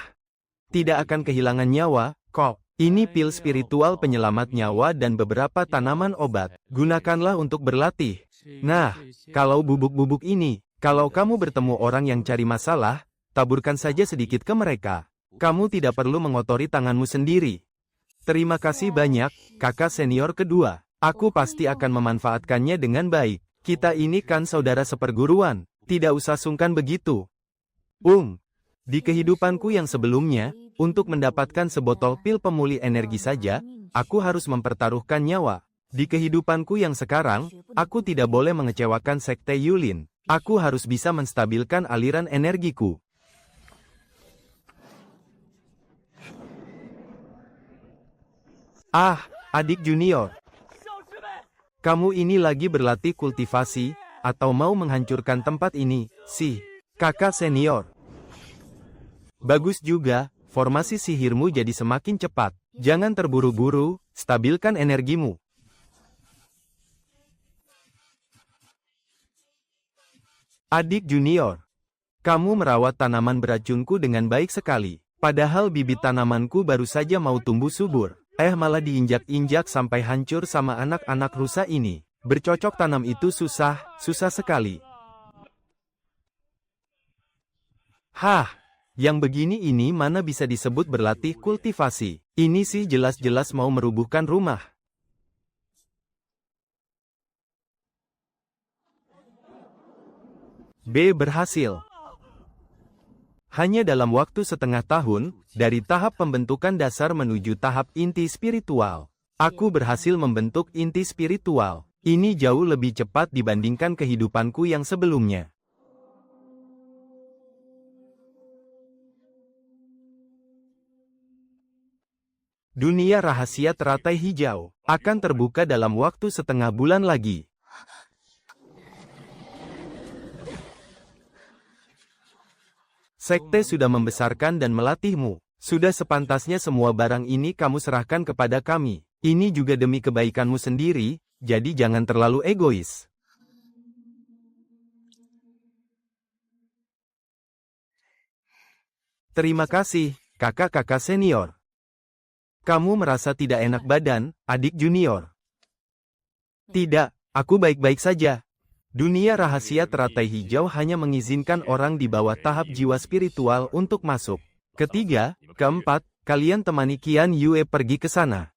Tidak akan kehilangan nyawa, kok. Ini pil spiritual penyelamat nyawa dan beberapa tanaman obat. Gunakanlah untuk berlatih. Nah, kalau bubuk-bubuk ini, kalau kamu bertemu orang yang cari masalah, taburkan saja sedikit ke mereka. Kamu tidak perlu mengotori tanganmu sendiri. Terima kasih banyak, kakak senior kedua. Aku pasti akan memanfaatkannya dengan baik. Kita ini kan saudara seperguruan. Tidak usah sungkan begitu. Di kehidupanku yang sebelumnya, untuk mendapatkan sebotol pil pemulih energi saja, aku harus mempertaruhkan nyawa. Di kehidupanku yang sekarang, aku tidak boleh mengecewakan Sekte Yulin. Aku harus bisa menstabilkan aliran energiku. Adik junior. Kamu ini lagi berlatih kultivasi, atau mau menghancurkan tempat ini, sih? Kakak senior. Bagus juga, formasi sihirmu jadi semakin cepat. Jangan terburu-buru, stabilkan energimu. Adik junior. Kamu merawat tanaman beracunku dengan baik sekali. Padahal bibit tanamanku baru saja mau tumbuh subur. Malah diinjak-injak sampai hancur sama anak-anak rusa ini. Bercocok tanam itu susah sekali. Yang begini ini mana bisa disebut berlatih kultivasi. Ini sih jelas-jelas mau merubuhkan rumah. B berhasil. Hanya dalam waktu setengah tahun, dari tahap pembentukan dasar menuju tahap inti spiritual. Aku berhasil membentuk inti spiritual. Ini jauh lebih cepat dibandingkan kehidupanku yang sebelumnya. Dunia rahasia teratai hijau akan terbuka dalam waktu setengah bulan lagi. Sekte sudah membesarkan dan melatihmu. Sudah sepantasnya semua barang ini kamu serahkan kepada kami. Ini juga demi kebaikanmu sendiri, jadi jangan terlalu egois. Terima kasih, kakak-kakak senior. Kamu merasa tidak enak badan, adik junior? Tidak, aku baik-baik saja. Dunia rahasia teratai hijau hanya mengizinkan orang di bawah tahap jiwa spiritual untuk masuk. Ketiga, keempat, kalian temani Qian Yue pergi ke sana.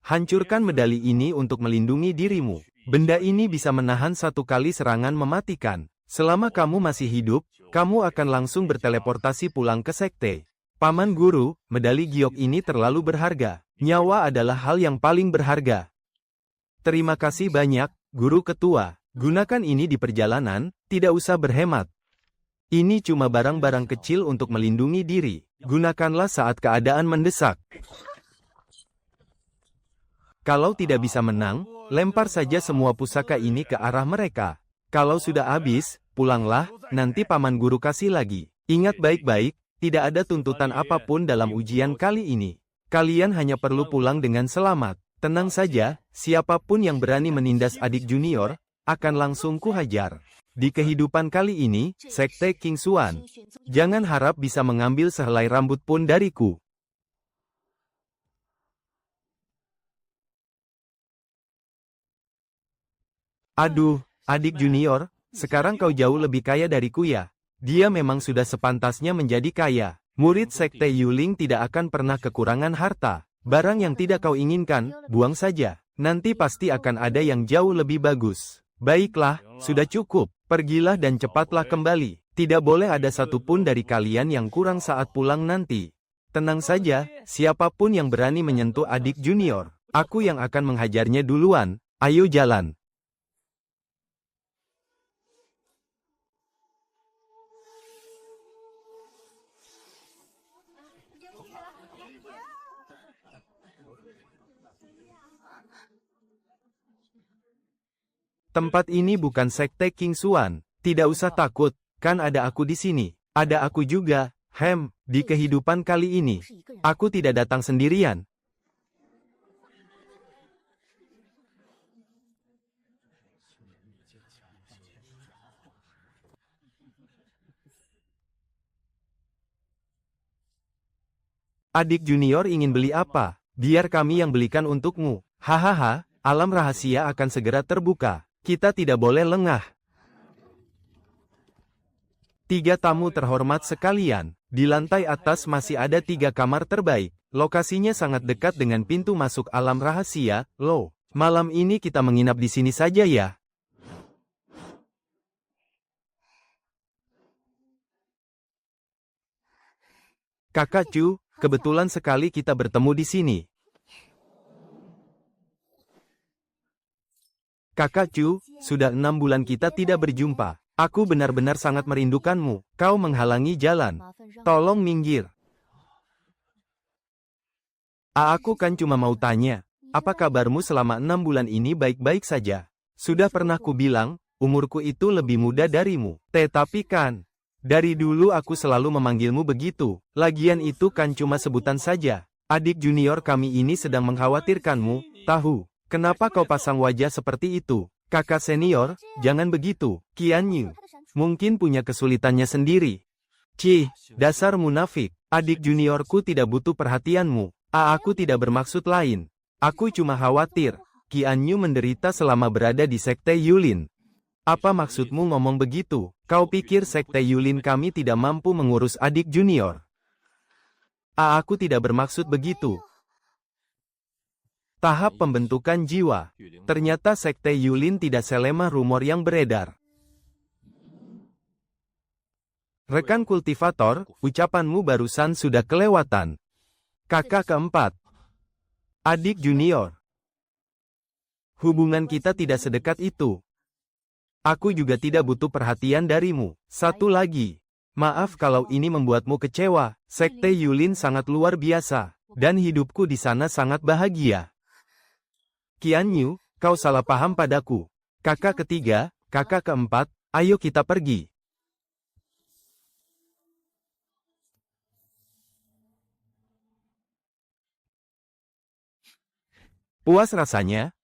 Hancurkan medali ini untuk melindungi dirimu. Benda ini bisa menahan satu kali serangan mematikan. Selama kamu masih hidup, kamu akan langsung berteleportasi pulang ke sekte. Paman guru, medali giok ini terlalu berharga. Nyawa adalah hal yang paling berharga. Terima kasih banyak, guru ketua. Gunakan ini di perjalanan, tidak usah berhemat. Ini cuma barang-barang kecil untuk melindungi diri. Gunakanlah saat keadaan mendesak. Kalau tidak bisa menang, lempar saja semua pusaka ini ke arah mereka. Kalau sudah habis, pulanglah, nanti paman guru kasih lagi. Ingat baik-baik, tidak ada tuntutan apapun dalam ujian kali ini. Kalian hanya perlu pulang dengan selamat. Tenang saja, siapapun yang berani menindas adik junior, akan langsung kuhajar. Di kehidupan kali ini, Sekte King Xuan, jangan harap bisa mengambil sehelai rambut pun dariku. Aduh, adik junior, sekarang kau jauh lebih kaya dariku ya. Dia memang sudah sepantasnya menjadi kaya. Murid Sekte Yuling tidak akan pernah kekurangan harta. Barang yang tidak kau inginkan, buang saja. Nanti pasti akan ada yang jauh lebih bagus. Baiklah, sudah cukup. Pergilah dan cepatlah kembali. Tidak boleh ada satupun dari kalian yang kurang saat pulang nanti. Tenang saja, siapapun yang berani menyentuh adik junior, aku yang akan menghajarnya duluan. Ayo jalan. Tempat ini bukan Sekte King Xuan. Tidak usah takut, kan ada aku di sini. Ada aku juga. Di kehidupan kali ini, aku tidak datang sendirian. Adik junior ingin beli apa? Biar kami yang belikan untukmu. Hahaha, alam rahasia akan segera terbuka. Kita tidak boleh lengah. 3 tamu terhormat sekalian. Di lantai atas masih ada 3 kamar terbaik. Lokasinya sangat dekat dengan pintu masuk alam rahasia. Loh, malam ini kita menginap di sini saja ya. Kakak Chu, kebetulan sekali kita bertemu di sini. Kakak Chu, sudah 6 bulan kita tidak berjumpa. Aku benar-benar sangat merindukanmu. Kau menghalangi jalan. Tolong minggir. Aku kan cuma mau tanya, apa kabarmu selama 6 bulan ini baik-baik saja? Sudah pernah ku bilang, umurku itu lebih muda darimu. Tetapi kan, dari dulu aku selalu memanggilmu begitu. Lagian itu kan cuma sebutan saja. Adik junior kami ini sedang mengkhawatirkanmu, tahu. Kenapa kau pasang wajah seperti itu? Kakak senior, jangan begitu. Qian Yu mungkin punya kesulitannya sendiri. Cih, dasar munafik. Adik juniorku tidak butuh perhatianmu. Aku tidak bermaksud lain. Aku cuma khawatir Qian Yu menderita selama berada di Sekte Yulin. Apa maksudmu ngomong begitu? Kau pikir Sekte Yulin kami tidak mampu mengurus adik junior? Aku tidak bermaksud begitu. Tahap pembentukan jiwa. Ternyata Sekte Yulin tidak selemah rumor yang beredar. Rekan kultivator, ucapanmu barusan sudah kelewatan. Kakak keempat. Adik junior. Hubungan kita tidak sedekat itu. Aku juga tidak butuh perhatian darimu. Satu lagi. Maaf kalau ini membuatmu kecewa. Sekte Yulin sangat luar biasa. Dan hidupku di sana sangat bahagia. Qianyu, kau salah paham padaku. Kakak ketiga, kakak keempat, ayo kita pergi. Puas rasanya?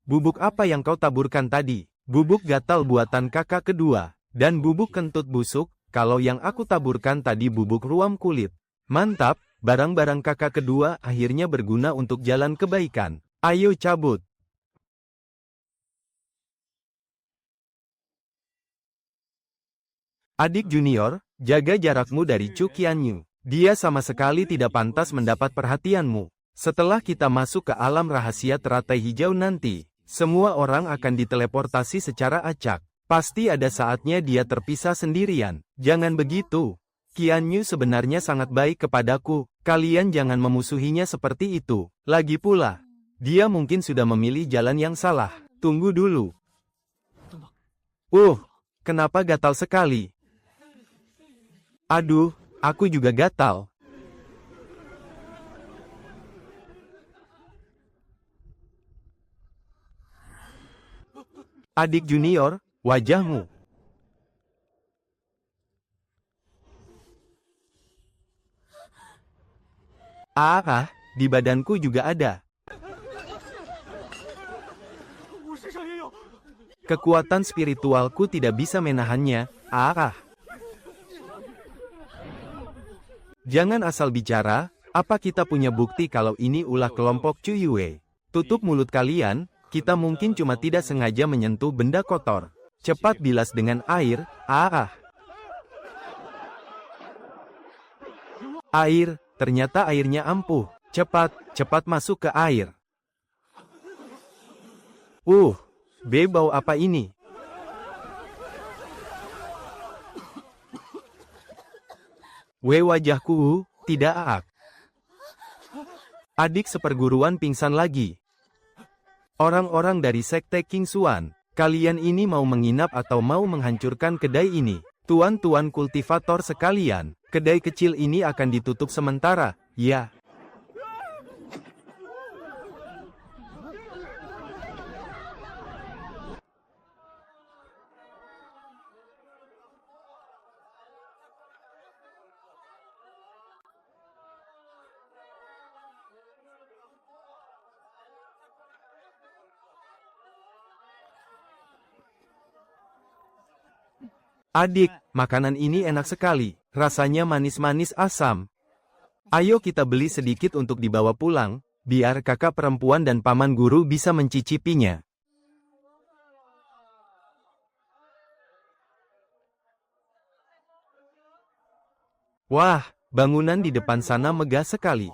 Bubuk apa yang kau taburkan tadi? Bubuk gatal buatan kakak kedua, dan bubuk kentut busuk, kalau yang aku taburkan tadi bubuk ruam kulit. Mantap, barang-barang kakak kedua akhirnya berguna untuk jalan kebaikan. Ayo cabut. Adik junior, jaga jarakmu dari Chu Qianyu. Dia sama sekali tidak pantas mendapat perhatianmu. Setelah kita masuk ke alam rahasia teratai hijau nanti, semua orang akan diteleportasi secara acak. Pasti ada saatnya dia terpisah sendirian. Jangan begitu. Qianyu sebenarnya sangat baik kepadaku. Kalian jangan memusuhinya seperti itu. Lagi pula, dia mungkin sudah memilih jalan yang salah. Tunggu dulu. Kenapa gatal sekali? Aduh, aku juga gatal. Adik junior, wajahmu. Di badanku juga ada. Kekuatan spiritualku tidak bisa menahannya. Jangan asal bicara, apa kita punya bukti kalau ini ulah kelompok Cuyue? Tutup mulut kalian. Kita mungkin cuma tidak sengaja menyentuh benda kotor. Cepat bilas dengan air. Air, ternyata airnya ampuh. Cepat masuk ke air. Bau apa ini? Wajahku, tidak. Adik seperguruan pingsan lagi. Orang-orang dari Sekte King Xuan, kalian ini mau menginap atau mau menghancurkan kedai ini? Tuan-tuan kultivator sekalian, kedai kecil ini akan ditutup sementara, ya. Adik, makanan ini enak sekali. Rasanya manis-manis asam. Ayo kita beli sedikit untuk dibawa pulang, biar kakak perempuan dan paman guru bisa mencicipinya. Wah, bangunan di depan sana megah sekali.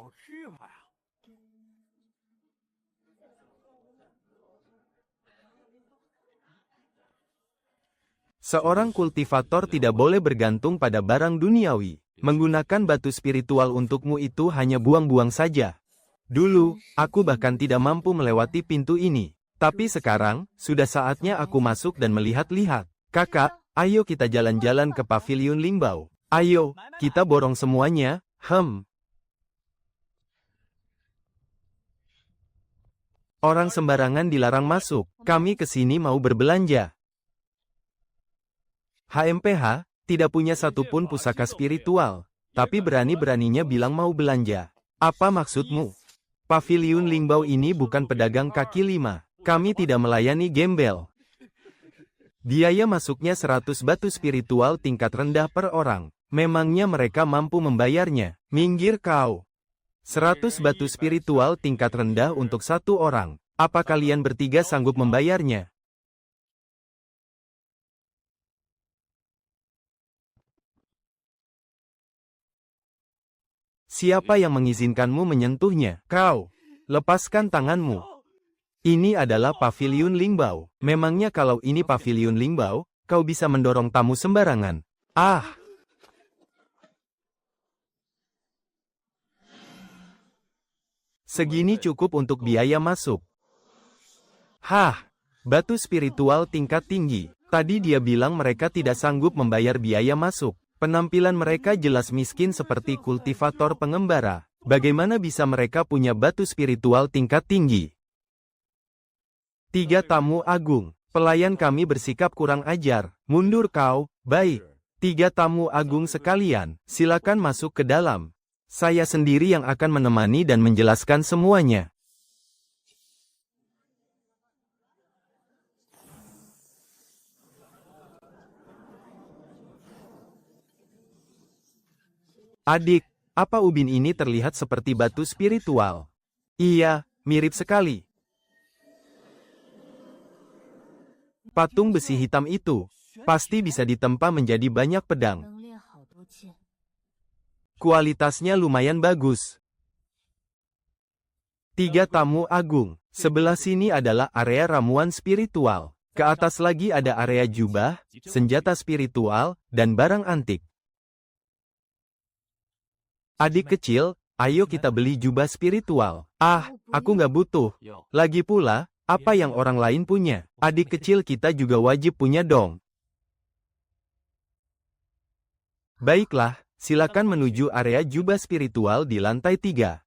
Seorang kultivator tidak boleh bergantung pada barang duniawi. Menggunakan batu spiritual untukmu itu hanya buang-buang saja. Dulu, aku bahkan tidak mampu melewati pintu ini. Tapi sekarang, sudah saatnya aku masuk dan melihat-lihat. Kakak, ayo kita jalan-jalan ke Paviliun Lingbao. Ayo, kita borong semuanya. Orang sembarangan dilarang masuk. Kami ke sini mau berbelanja. HMPH, tidak punya satupun pusaka spiritual. Tapi berani-beraninya bilang mau belanja. Apa maksudmu? Paviliun Lingbao ini bukan pedagang kaki lima. Kami tidak melayani gembel. Biaya masuknya 100 batu spiritual tingkat rendah per orang. Memangnya mereka mampu membayarnya? Minggir kau. 100 batu spiritual tingkat rendah untuk satu orang. Apa kalian bertiga sanggup membayarnya? Siapa yang mengizinkanmu menyentuhnya? Kau. Lepaskan tanganmu. Ini adalah Paviliun Lingbao. Memangnya kalau ini Paviliun Lingbao, kau bisa mendorong tamu sembarangan? Segini cukup untuk biaya masuk. Hah, batu spiritual tingkat tinggi. Tadi dia bilang mereka tidak sanggup membayar biaya masuk. Penampilan mereka jelas miskin seperti kultivator pengembara. Bagaimana bisa mereka punya batu spiritual tingkat tinggi? 3 tamu agung. Pelayan kami bersikap kurang ajar. Mundur kau. Baik. 3 tamu agung sekalian, silakan masuk ke dalam. Saya sendiri yang akan menemani dan menjelaskan semuanya. Adik, apa ubin ini terlihat seperti batu spiritual? Iya, mirip sekali. Patung besi hitam itu pasti bisa ditempa menjadi banyak pedang. Kualitasnya lumayan bagus. 3 tamu agung. Sebelah sini adalah area ramuan spiritual. Ke atas lagi ada area jubah, senjata spiritual, dan barang antik. Adik kecil, ayo kita beli jubah spiritual. Ah, aku nggak butuh. Lagi pula, apa yang orang lain punya? Adik kecil kita juga wajib punya dong. Baiklah, silakan menuju area jubah spiritual di lantai 3.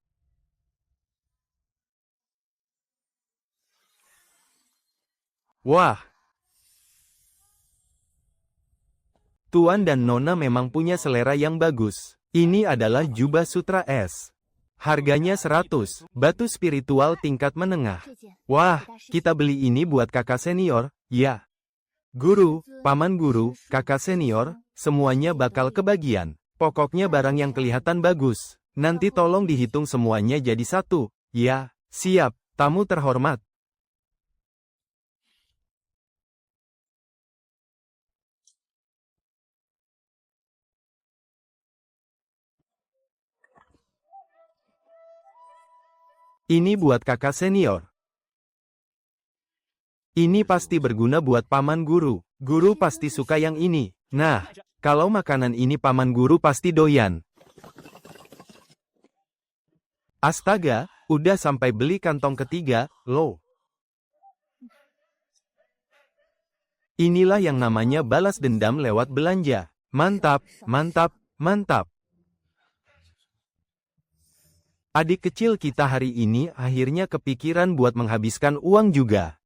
Wah! Tuan dan Nona memang punya selera yang bagus. Ini adalah jubah sutra es. Harganya 100, batu spiritual tingkat menengah. Wah, kita beli ini buat kakak senior, ya. Guru, paman guru, kakak senior, semuanya bakal kebagian. Pokoknya barang yang kelihatan bagus. Nanti tolong dihitung semuanya jadi 1. Ya, siap, tamu terhormat. Ini buat kakak senior. Ini pasti berguna buat paman guru. Guru pasti suka yang ini. Nah, kalau makanan ini paman guru pasti doyan. Astaga, udah sampai beli kantong ketiga, loh. Inilah yang namanya balas dendam lewat belanja. Mantap, mantap, mantap. Adik kecil kita hari ini akhirnya kepikiran buat menghabiskan uang juga.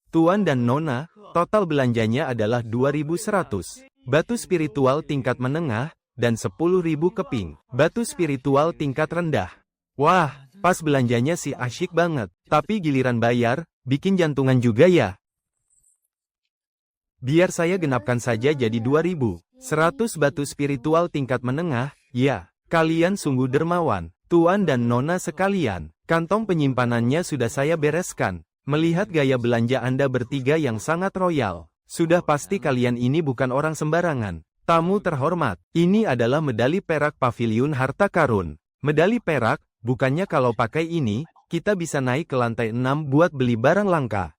Tuan dan Nona, total belanjanya adalah 2.100. Batu spiritual tingkat menengah, dan 10.000 keping. Batu spiritual tingkat rendah. Wah, pas belanjanya sih asyik banget. Tapi giliran bayar, bikin jantungan juga ya. Biar saya genapkan saja jadi 2.000. 100 batu spiritual tingkat menengah, ya. Kalian sungguh dermawan. Tuan dan Nona sekalian, kantong penyimpanannya sudah saya bereskan. Melihat gaya belanja Anda bertiga yang sangat royal, sudah pasti kalian ini bukan orang sembarangan. Tamu terhormat, ini adalah medali perak paviliun harta karun. Medali perak, bukannya kalau pakai ini, kita bisa naik ke lantai 6 buat beli barang langka.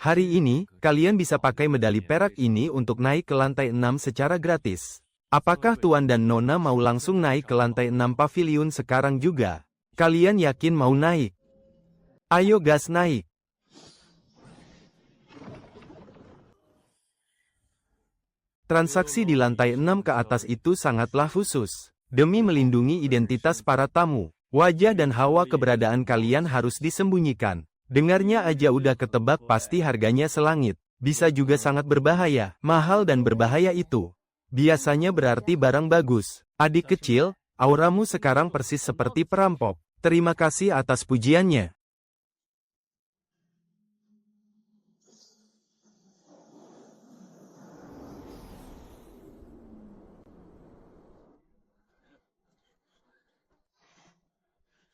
Hari ini, kalian bisa pakai medali perak ini untuk naik ke lantai 6 secara gratis. Apakah Tuan dan Nona mau langsung naik ke lantai 6 paviliun sekarang juga? Kalian yakin mau naik? Ayo gas naik. Transaksi di lantai 6 ke atas itu sangatlah khusus. Demi melindungi identitas para tamu, wajah dan hawa keberadaan kalian harus disembunyikan. Dengarnya aja udah ketebak pasti harganya selangit. Bisa juga sangat berbahaya, mahal dan berbahaya itu. Biasanya berarti barang bagus. Adik kecil, auramu sekarang persis seperti perampok. Terima kasih atas pujiannya.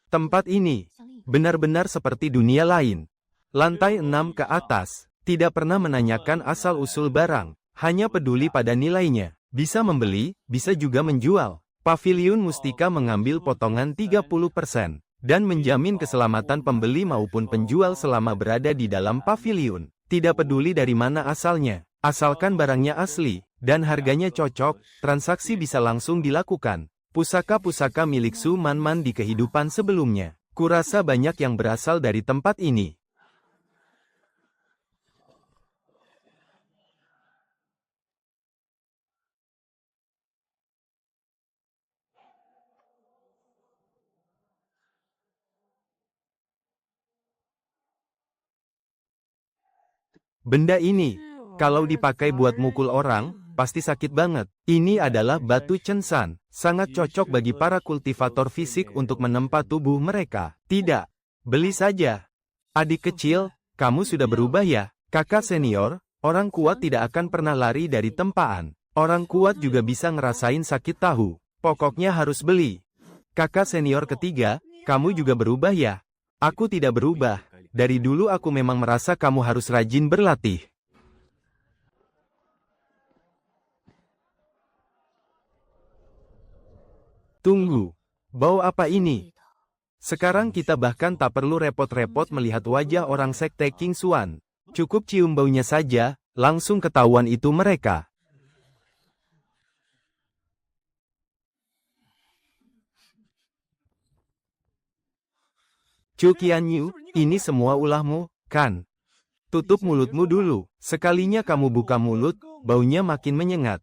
Tempat ini benar-benar seperti dunia lain. Lantai 6 ke atas, tidak pernah menanyakan asal-usul barang, hanya peduli pada nilainya. Bisa membeli, bisa juga menjual. Paviliun Mustika mengambil potongan 30% dan menjamin keselamatan pembeli maupun penjual selama berada di dalam paviliun. Tidak peduli dari mana asalnya, asalkan barangnya asli dan harganya cocok, transaksi bisa langsung dilakukan. Pusaka-pusaka milik Su Man Man di kehidupan sebelumnya. Kurasa banyak yang berasal dari tempat ini. Benda ini, kalau dipakai buat mukul orang, pasti sakit banget. Ini adalah batu censan, sangat cocok bagi para kultivator fisik untuk menempa tubuh mereka. Tidak, beli saja. Adik kecil, kamu sudah berubah ya? Kakak senior, orang kuat tidak akan pernah lari dari tempaan. Orang kuat juga bisa ngerasain sakit tahu. Pokoknya harus beli. Kakak senior ketiga, kamu juga berubah ya? Aku tidak berubah. Dari dulu aku memang merasa kamu harus rajin berlatih. Tunggu. Bau apa ini? Sekarang kita bahkan tak perlu repot-repot melihat wajah orang sekte King Xuan. Cukup cium baunya saja, langsung ketahuan itu mereka. Chu Qianyu, ini semua ulahmu, kan? Tutup mulutmu dulu. Sekalinya kamu buka mulut, baunya makin menyengat.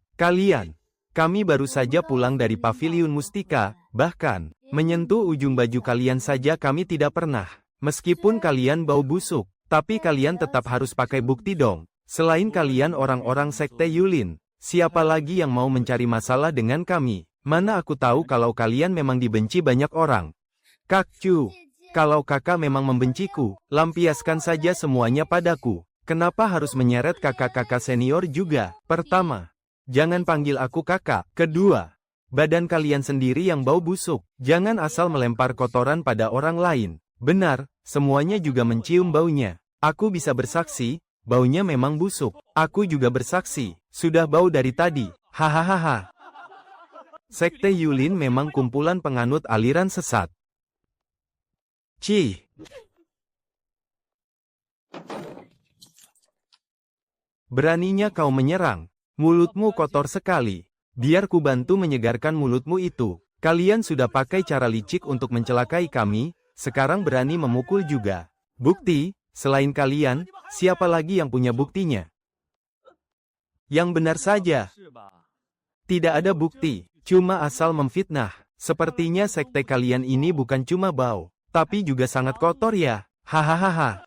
Kami baru saja pulang dari Paviliun Mustika, bahkan, menyentuh ujung baju kalian saja kami tidak pernah. Meskipun kalian bau busuk, tapi kalian tetap harus pakai bukti dong. Selain kalian orang-orang sekte Yulin, siapa lagi yang mau mencari masalah dengan kami? Mana aku tahu kalau kalian memang dibenci banyak orang. Kak Chu. Kalau kakak memang membenciku, lampiaskan saja semuanya padaku. Kenapa harus menyeret kakak-kakak senior juga? Pertama, jangan panggil aku kakak. Kedua, badan kalian sendiri yang bau busuk. Jangan asal melempar kotoran pada orang lain. Benar, semuanya juga mencium baunya. Aku bisa bersaksi, baunya memang busuk. Aku juga bersaksi, sudah bau dari tadi. Hahaha. Sekte Yulin memang kumpulan penganut aliran sesat. Cih. Beraninya kau menyerang. Mulutmu kotor sekali. Biar ku bantu menyegarkan mulutmu itu. Kalian sudah pakai cara licik untuk mencelakai kami, sekarang berani memukul juga. Bukti, selain kalian, siapa lagi yang punya buktinya? Yang benar saja. Tidak ada bukti, cuma asal memfitnah. Sepertinya sekte kalian ini bukan cuma bau, tapi juga sangat kotor ya. Hahaha.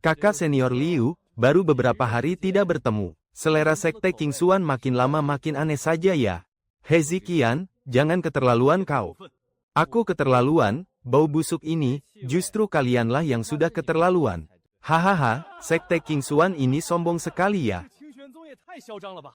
Kakak senior Liu, baru beberapa hari tidak bertemu. Selera sekte King Xuan makin lama makin aneh saja ya. Hezikian, jangan keterlaluan kau. Aku keterlaluan, bau busuk ini, justru kalianlah yang sudah keterlaluan. Hahaha, sekte King Xuan ini sombong sekali ya.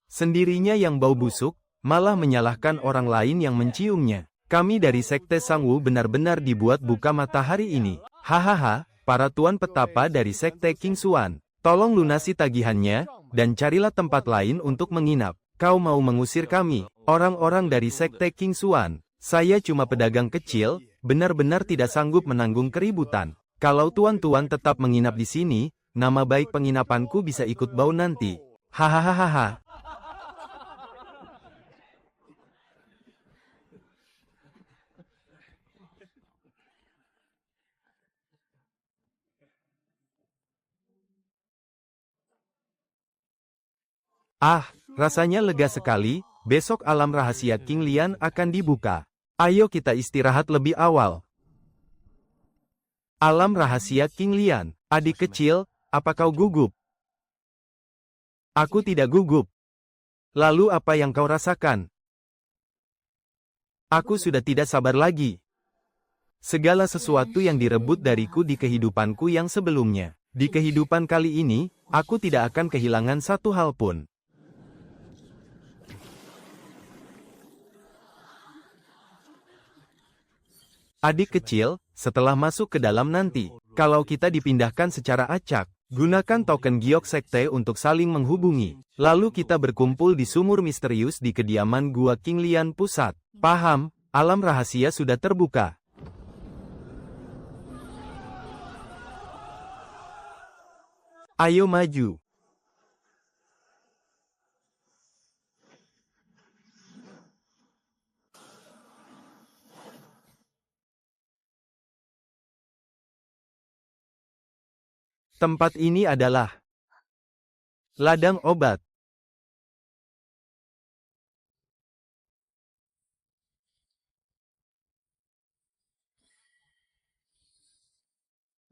Sendirinya yang bau busuk, malah menyalahkan orang lain yang menciumnya. Kami dari sekte Sangwu benar-benar dibuat buka mata hari ini. Hahaha, para tuan petapa dari sekte King Xuan, tolong lunasi tagihannya, dan carilah tempat lain untuk menginap. Kau mau mengusir kami, orang-orang dari sekte King Xuan. Saya cuma pedagang kecil, benar-benar tidak sanggup menanggung keributan. Kalau tuan-tuan tetap menginap di sini, nama baik penginapanku bisa ikut bau nanti. Hahaha. Ah, rasanya lega sekali, besok alam rahasia King Lian akan dibuka. Ayo kita istirahat lebih awal. Alam rahasia King Lian, adik kecil, apa kau gugup? Aku tidak gugup. Lalu apa yang kau rasakan? Aku sudah tidak sabar lagi. Segala sesuatu yang direbut dariku di kehidupanku yang sebelumnya. Di kehidupan kali ini, aku tidak akan kehilangan satu hal pun. Adik kecil, setelah masuk ke dalam nanti, kalau kita dipindahkan secara acak, gunakan token giok sekte untuk saling menghubungi. Lalu kita berkumpul di sumur misterius di kediaman Gua King Lian Pusat. Paham, alam rahasia sudah terbuka. Ayo maju. Tempat ini adalah ladang obat.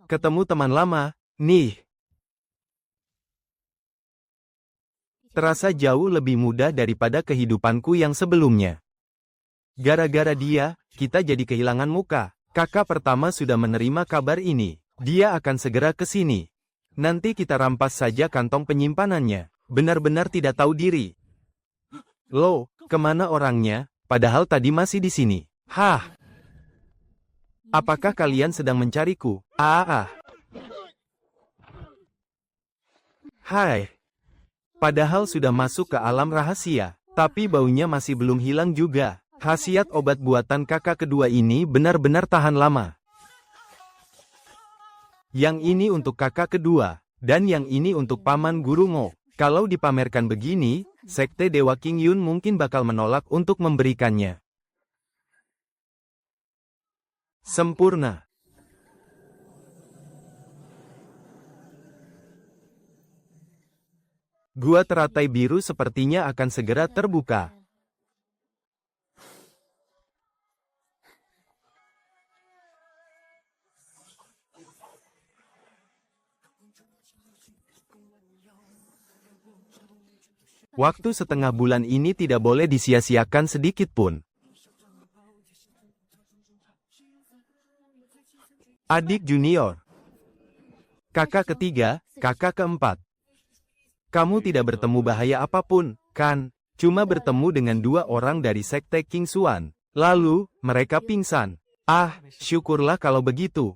Ketemu teman lama, nih. Terasa jauh lebih mudah daripada kehidupanku yang sebelumnya. Gara-gara dia, kita jadi kehilangan muka. Kakak pertama sudah menerima kabar ini. Dia akan segera ke sini. Nanti kita rampas saja kantong penyimpanannya. Benar-benar tidak tahu diri. Loh, kemana orangnya? Padahal tadi masih di sini. Hah? Apakah kalian sedang mencariku? Hai. Padahal sudah masuk ke alam rahasia, tapi baunya masih belum hilang juga. Khasiat obat buatan kakak kedua ini benar-benar tahan lama. Yang ini untuk kakak kedua, dan yang ini untuk paman guru Ngo. Kalau dipamerkan begini, sekte Dewa King Yun mungkin bakal menolak untuk memberikannya. Sempurna. Gua teratai biru sepertinya akan segera terbuka. Waktu setengah bulan ini tidak boleh disia-siakan sedikit pun. Adik junior. Kakak ketiga, kakak keempat. Kamu tidak bertemu bahaya apapun, kan? Cuma bertemu dengan dua orang dari sekte King Xuan. Lalu, mereka pingsan. Syukurlah kalau begitu.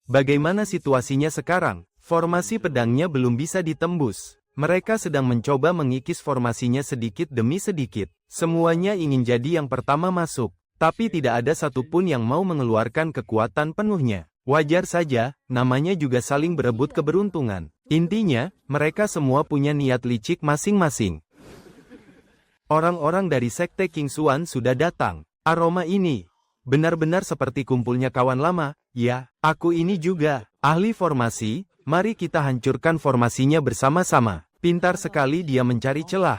Bagaimana situasinya sekarang? Formasi pedangnya belum bisa ditembus. Mereka sedang mencoba mengikis formasinya sedikit demi sedikit. Semuanya ingin jadi yang pertama masuk. Tapi tidak ada satupun yang mau mengeluarkan kekuatan penuhnya. Wajar saja, namanya juga saling berebut keberuntungan. Intinya, mereka semua punya niat licik masing-masing. Orang-orang dari sekte King Xuan sudah datang. Aroma ini benar-benar seperti kumpulnya kawan lama. Ya, aku ini juga ahli formasi. Mari kita hancurkan formasinya bersama-sama. Pintar sekali dia mencari celah.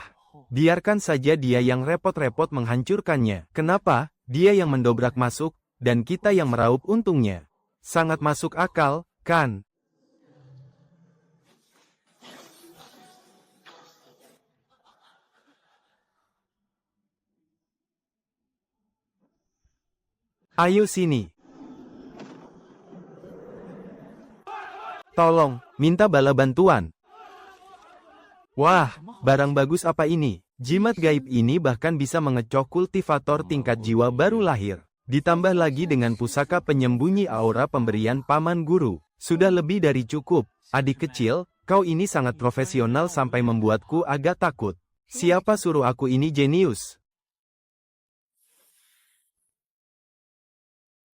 Biarkan saja dia yang repot-repot menghancurkannya. Kenapa? Dia yang mendobrak masuk, dan kita yang meraup untungnya. Sangat masuk akal, kan? Ayo sini. Tolong, minta bala bantuan. Wah, barang bagus apa ini? Jimat gaib ini bahkan bisa mengecoh kultivator tingkat jiwa baru lahir. Ditambah lagi dengan pusaka penyembunyi aura pemberian paman guru. Sudah lebih dari cukup. Adik kecil, kau ini sangat profesional sampai membuatku agak takut. Siapa suruh aku ini jenius?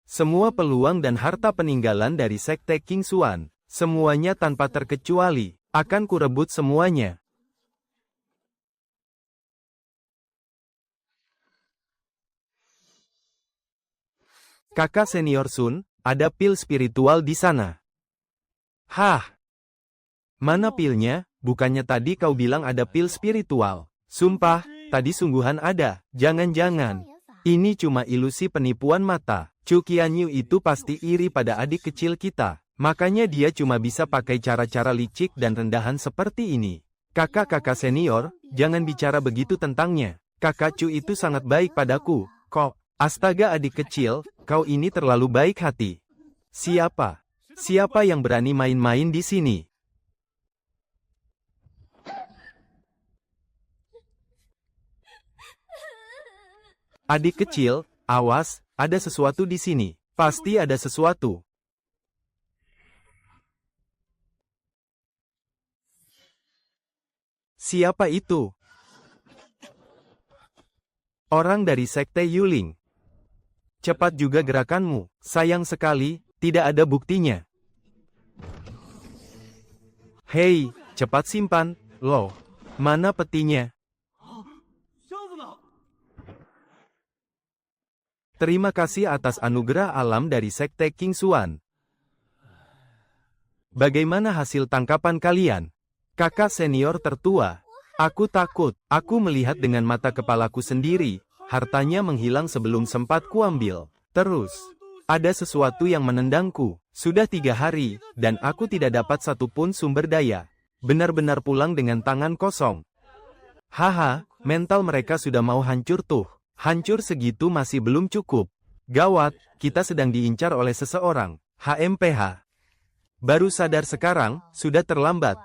Semua peluang dan harta peninggalan dari sekte King Xuan, semuanya tanpa terkecuali, akan kurebut semuanya. Kakak senior Sun, ada pil spiritual di sana. Hah? Mana pilnya? Bukannya tadi kau bilang ada pil spiritual? Sumpah, tadi sungguhan ada. Jangan-jangan. Ini cuma ilusi penipuan mata. Chu Qianyu itu pasti iri pada adik kecil kita. Makanya dia cuma bisa pakai cara-cara licik dan rendahan seperti ini. Kakak-kakak senior, jangan bicara begitu tentangnya. Kakak Chu itu sangat baik padaku. Kok? Astaga adik kecil, kau ini terlalu baik hati. Siapa? Siapa yang berani main-main di sini? Adik kecil, awas, ada sesuatu di sini. Pasti ada sesuatu. Siapa itu? Orang dari sekte Yuling. Cepat juga gerakanmu. Sayang sekali, tidak ada buktinya. Hei, cepat simpan. Loh, mana petinya? Terima kasih atas anugerah alam dari sekte King Xuan. Bagaimana hasil tangkapan kalian? Kakak senior tertua. Aku takut. Aku melihat dengan mata kepalaku sendiri. Hartanya menghilang sebelum sempat kuambil. Terus, ada sesuatu yang menendangku. Sudah 3 hari, dan aku tidak dapat satupun sumber daya. Benar-benar pulang dengan tangan kosong. Haha, mental mereka sudah mau hancur tuh. Hancur segitu masih belum cukup. Gawat, kita sedang diincar oleh seseorang. HMPH. Baru sadar sekarang, sudah terlambat.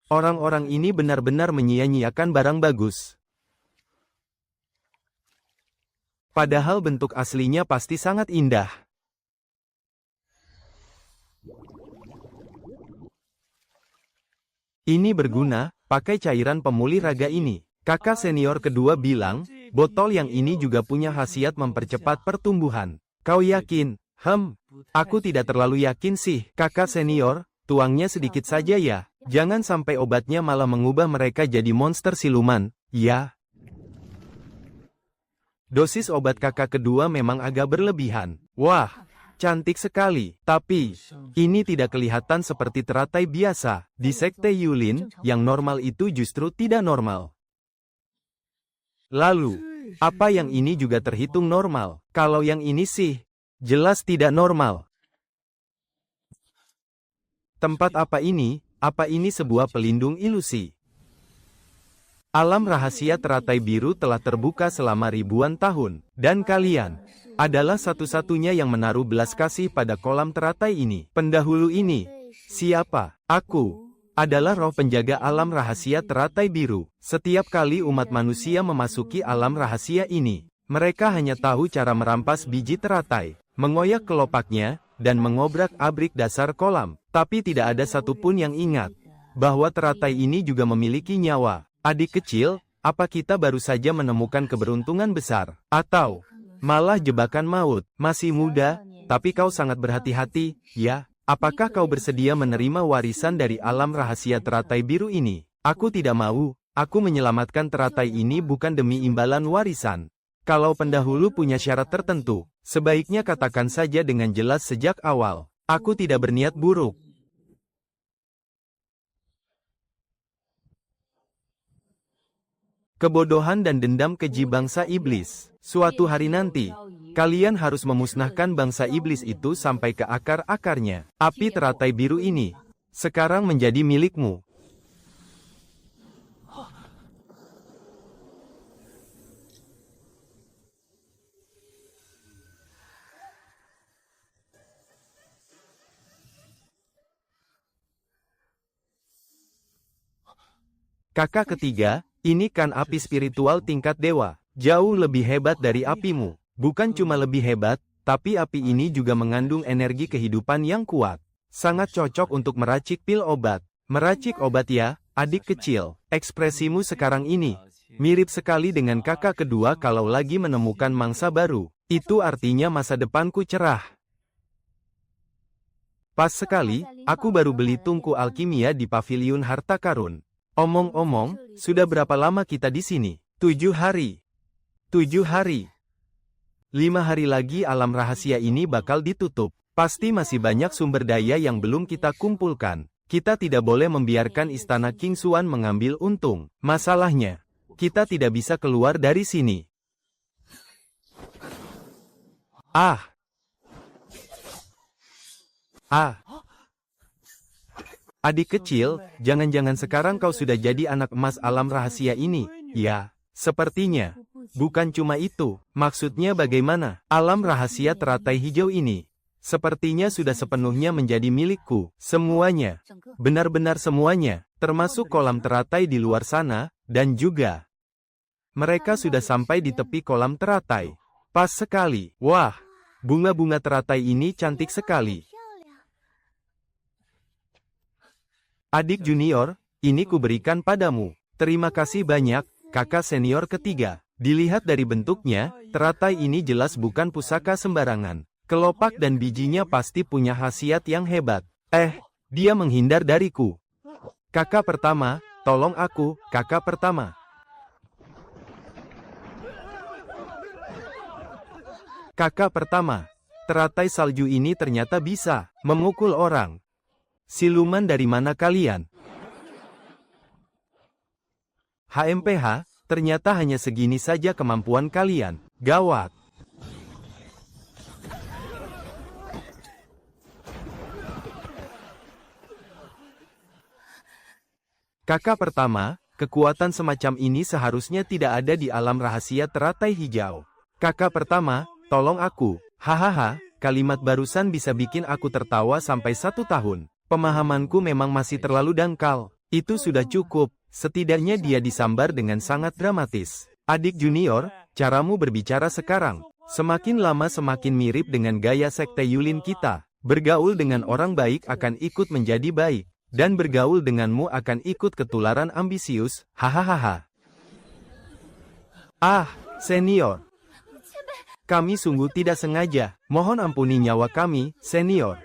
Orang-orang ini benar-benar menyia-nyiakan barang bagus. Padahal bentuk aslinya pasti sangat indah. Ini berguna, pakai cairan pemulih raga ini. Kakak senior kedua bilang, botol yang ini juga punya khasiat mempercepat pertumbuhan. Kau yakin? Aku tidak terlalu yakin sih. Kakak senior, tuangnya sedikit saja ya. Jangan sampai obatnya malah mengubah mereka jadi monster siluman, ya. Dosis obat kakak kedua memang agak berlebihan. Wah, cantik sekali. Tapi, ini tidak kelihatan seperti teratai biasa. Di Sekte Yulin, yang normal itu justru tidak normal. Lalu, apa yang ini juga terhitung normal? Kalau yang ini sih, jelas tidak normal. Tempat apa ini? Apa ini sebuah pelindung ilusi? Alam rahasia teratai biru telah terbuka selama ribuan tahun, dan kalian adalah satu-satunya yang menaruh belas kasih pada kolam teratai ini. Pendahulu ini, siapa? Aku adalah roh penjaga alam rahasia teratai biru. Setiap kali umat manusia memasuki alam rahasia ini, mereka hanya tahu cara merampas biji teratai, mengoyak kelopaknya, dan mengobrak-abrik dasar kolam. Tapi tidak ada satupun yang ingat bahwa teratai ini juga memiliki nyawa. Adik kecil, apa kita baru saja menemukan keberuntungan besar? Atau malah jebakan maut? Masih muda, tapi kau sangat berhati-hati, ya? Apakah kau bersedia menerima warisan dari alam rahasia teratai biru ini? Aku tidak mau. Aku menyelamatkan teratai ini bukan demi imbalan warisan. Kalau pendahulu punya syarat tertentu, sebaiknya katakan saja dengan jelas sejak awal. Aku tidak berniat buruk. Kebodohan dan dendam keji bangsa iblis. Suatu hari nanti, kalian harus memusnahkan bangsa iblis itu sampai ke akar-akarnya. Api teratai biru ini sekarang menjadi milikmu. Kakak ketiga, ini kan api spiritual tingkat dewa. Jauh lebih hebat dari apimu. Bukan cuma lebih hebat, tapi api ini juga mengandung energi kehidupan yang kuat. Sangat cocok untuk meracik pil obat. Meracik obat ya, adik kecil. Ekspresimu sekarang ini mirip sekali dengan kakak kedua kalau lagi menemukan mangsa baru. Itu artinya masa depanku cerah. Pas sekali, aku baru beli tungku alkimia di paviliun harta karun. Omong-omong, sudah berapa lama kita di sini? 7 hari. 7 hari. 5 hari lagi alam rahasia ini bakal ditutup. Pasti masih banyak sumber daya yang belum kita kumpulkan. Kita tidak boleh membiarkan istana King Xuan mengambil untung. Masalahnya, kita tidak bisa keluar dari sini. Adik kecil, jangan-jangan sekarang kau sudah jadi anak emas alam rahasia ini, ya? Sepertinya. Bukan cuma itu, maksudnya bagaimana? Alam rahasia teratai hijau ini sepertinya sudah sepenuhnya menjadi milikku. Semuanya. Benar-benar semuanya, termasuk kolam teratai di luar sana, dan juga mereka sudah sampai di tepi kolam teratai. Pas sekali. Wah, bunga-bunga teratai ini cantik sekali. Adik junior, ini kuberikan padamu. Terima kasih banyak, kakak senior ketiga. Dilihat dari bentuknya, teratai ini jelas bukan pusaka sembarangan. Kelopak dan bijinya pasti punya khasiat yang hebat. Dia menghindar dariku. Kakak pertama, tolong aku, kakak pertama. Kakak pertama, teratai salju ini ternyata bisa memukul orang. Siluman dari mana kalian? HMPH, ternyata hanya segini saja kemampuan kalian. Gawat. Kakak pertama, kekuatan semacam ini seharusnya tidak ada di alam rahasia teratai hijau. Kakak pertama, tolong aku. Hahaha, kalimat barusan bisa bikin aku tertawa sampai 1 tahun. Pemahamanku memang masih terlalu dangkal. Itu sudah cukup. Setidaknya dia disambar dengan sangat dramatis. Adik junior, caramu berbicara sekarang semakin lama semakin mirip dengan gaya sekte Yulin kita. Bergaul dengan orang baik akan ikut menjadi baik. Dan bergaul denganmu akan ikut ketularan ambisius, hahaha. Ah, senior. Kami sungguh tidak sengaja, mohon ampuni nyawa kami, senior.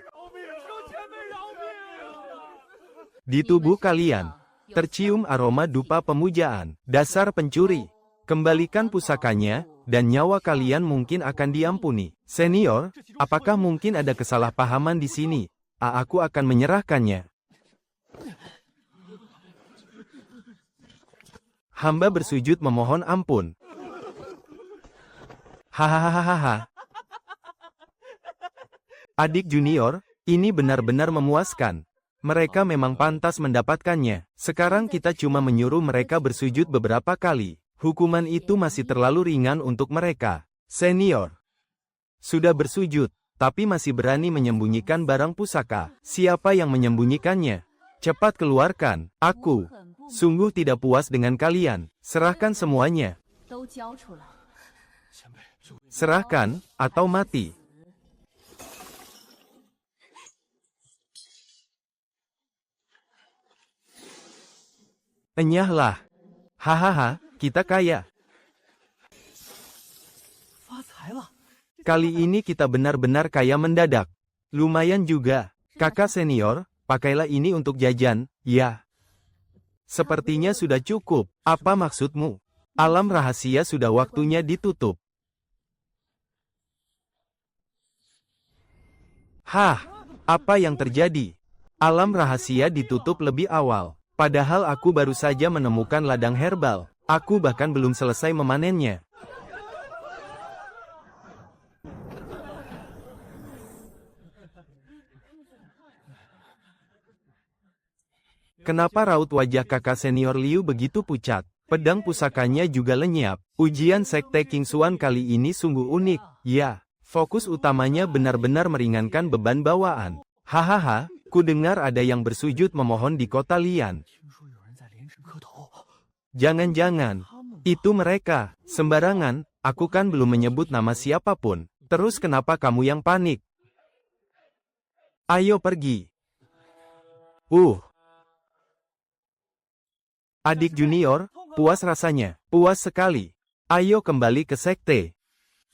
Di tubuh kalian, tercium aroma dupa pemujaan, dasar pencuri. Kembalikan pusakanya, dan nyawa kalian mungkin akan diampuni. Senior, apakah mungkin ada kesalahpahaman di sini? Aku akan menyerahkannya. Hamba bersujud memohon ampun. Hahaha. Adik junior, ini benar-benar memuaskan. Mereka memang pantas mendapatkannya. Sekarang kita cuma menyuruh mereka bersujud beberapa kali. Hukuman itu masih terlalu ringan untuk mereka. Senior. Sudah bersujud, tapi masih berani menyembunyikan barang pusaka. Siapa yang menyembunyikannya? Cepat keluarkan. Aku sungguh tidak puas dengan kalian. Serahkan semuanya. Serahkan, atau mati. Enyahlah. Hahaha, kita kaya. Kali ini kita benar-benar kaya mendadak. Lumayan juga. Kakak senior, pakailah ini untuk jajan, ya. Sepertinya sudah cukup. Apa maksudmu? Alam rahasia sudah waktunya ditutup. Hah, apa yang terjadi? Alam rahasia ditutup lebih awal. Padahal aku baru saja menemukan ladang herbal. Aku bahkan belum selesai memanennya. Kenapa raut wajah kakak senior Liu begitu pucat? Pedang pusakanya juga lenyap. Ujian sekte King Xuan kali ini sungguh unik. Ya, fokus utamanya benar-benar meringankan beban bawaan. Hahaha, ku dengar ada yang bersujud memohon di kota Lian. Jangan-jangan, itu mereka. Sembarangan, aku kan belum menyebut nama siapapun. Terus kenapa kamu yang panik? Ayo pergi. Adik junior, puas rasanya. Puas sekali. Ayo kembali ke sekte.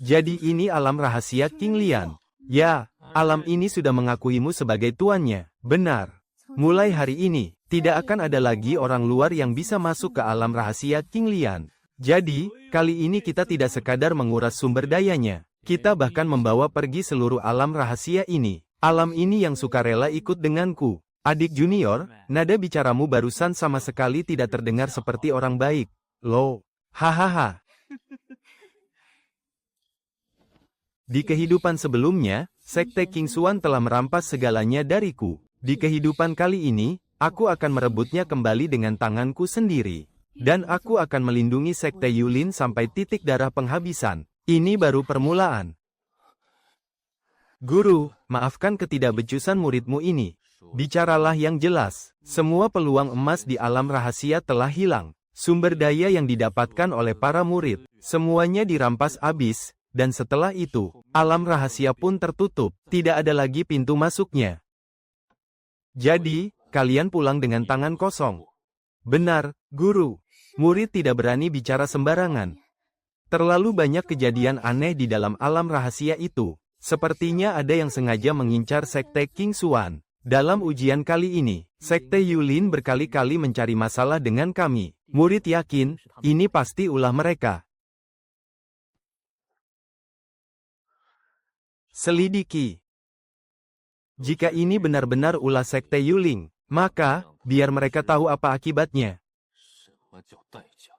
Jadi ini alam rahasia King Lian. Ya, alam ini sudah mengakuimu sebagai tuannya. Benar. Mulai hari ini, tidak akan ada lagi orang luar yang bisa masuk ke alam rahasia King Lian. Jadi, kali ini kita tidak sekadar menguras sumber dayanya. Kita bahkan membawa pergi seluruh alam rahasia ini. Alam ini yang sukarela ikut denganku. Adik junior, nada bicaramu barusan sama sekali tidak terdengar seperti orang baik. Loh, hahaha. Di kehidupan sebelumnya, sekte King Xuan telah merampas segalanya dariku. Di kehidupan kali ini, aku akan merebutnya kembali dengan tanganku sendiri. Dan aku akan melindungi sekte Yulin sampai titik darah penghabisan. Ini baru permulaan. Guru, maafkan ketidakbecusan muridmu ini. Bicaralah yang jelas. Semua peluang emas di alam rahasia telah hilang. Sumber daya yang didapatkan oleh para murid, semuanya dirampas habis, dan setelah itu, alam rahasia pun tertutup. Tidak ada lagi pintu masuknya. Jadi, kalian pulang dengan tangan kosong. Benar, guru. Murid tidak berani bicara sembarangan. Terlalu banyak kejadian aneh di dalam alam rahasia itu. Sepertinya ada yang sengaja mengincar sekte King Xuan. Dalam ujian kali ini, sekte Yulin berkali-kali mencari masalah dengan kami. Murid yakin, ini pasti ulah mereka. Selidiki. Jika ini benar-benar ulah sekte Yuling, maka, biar mereka tahu apa akibatnya. 什么叫代价？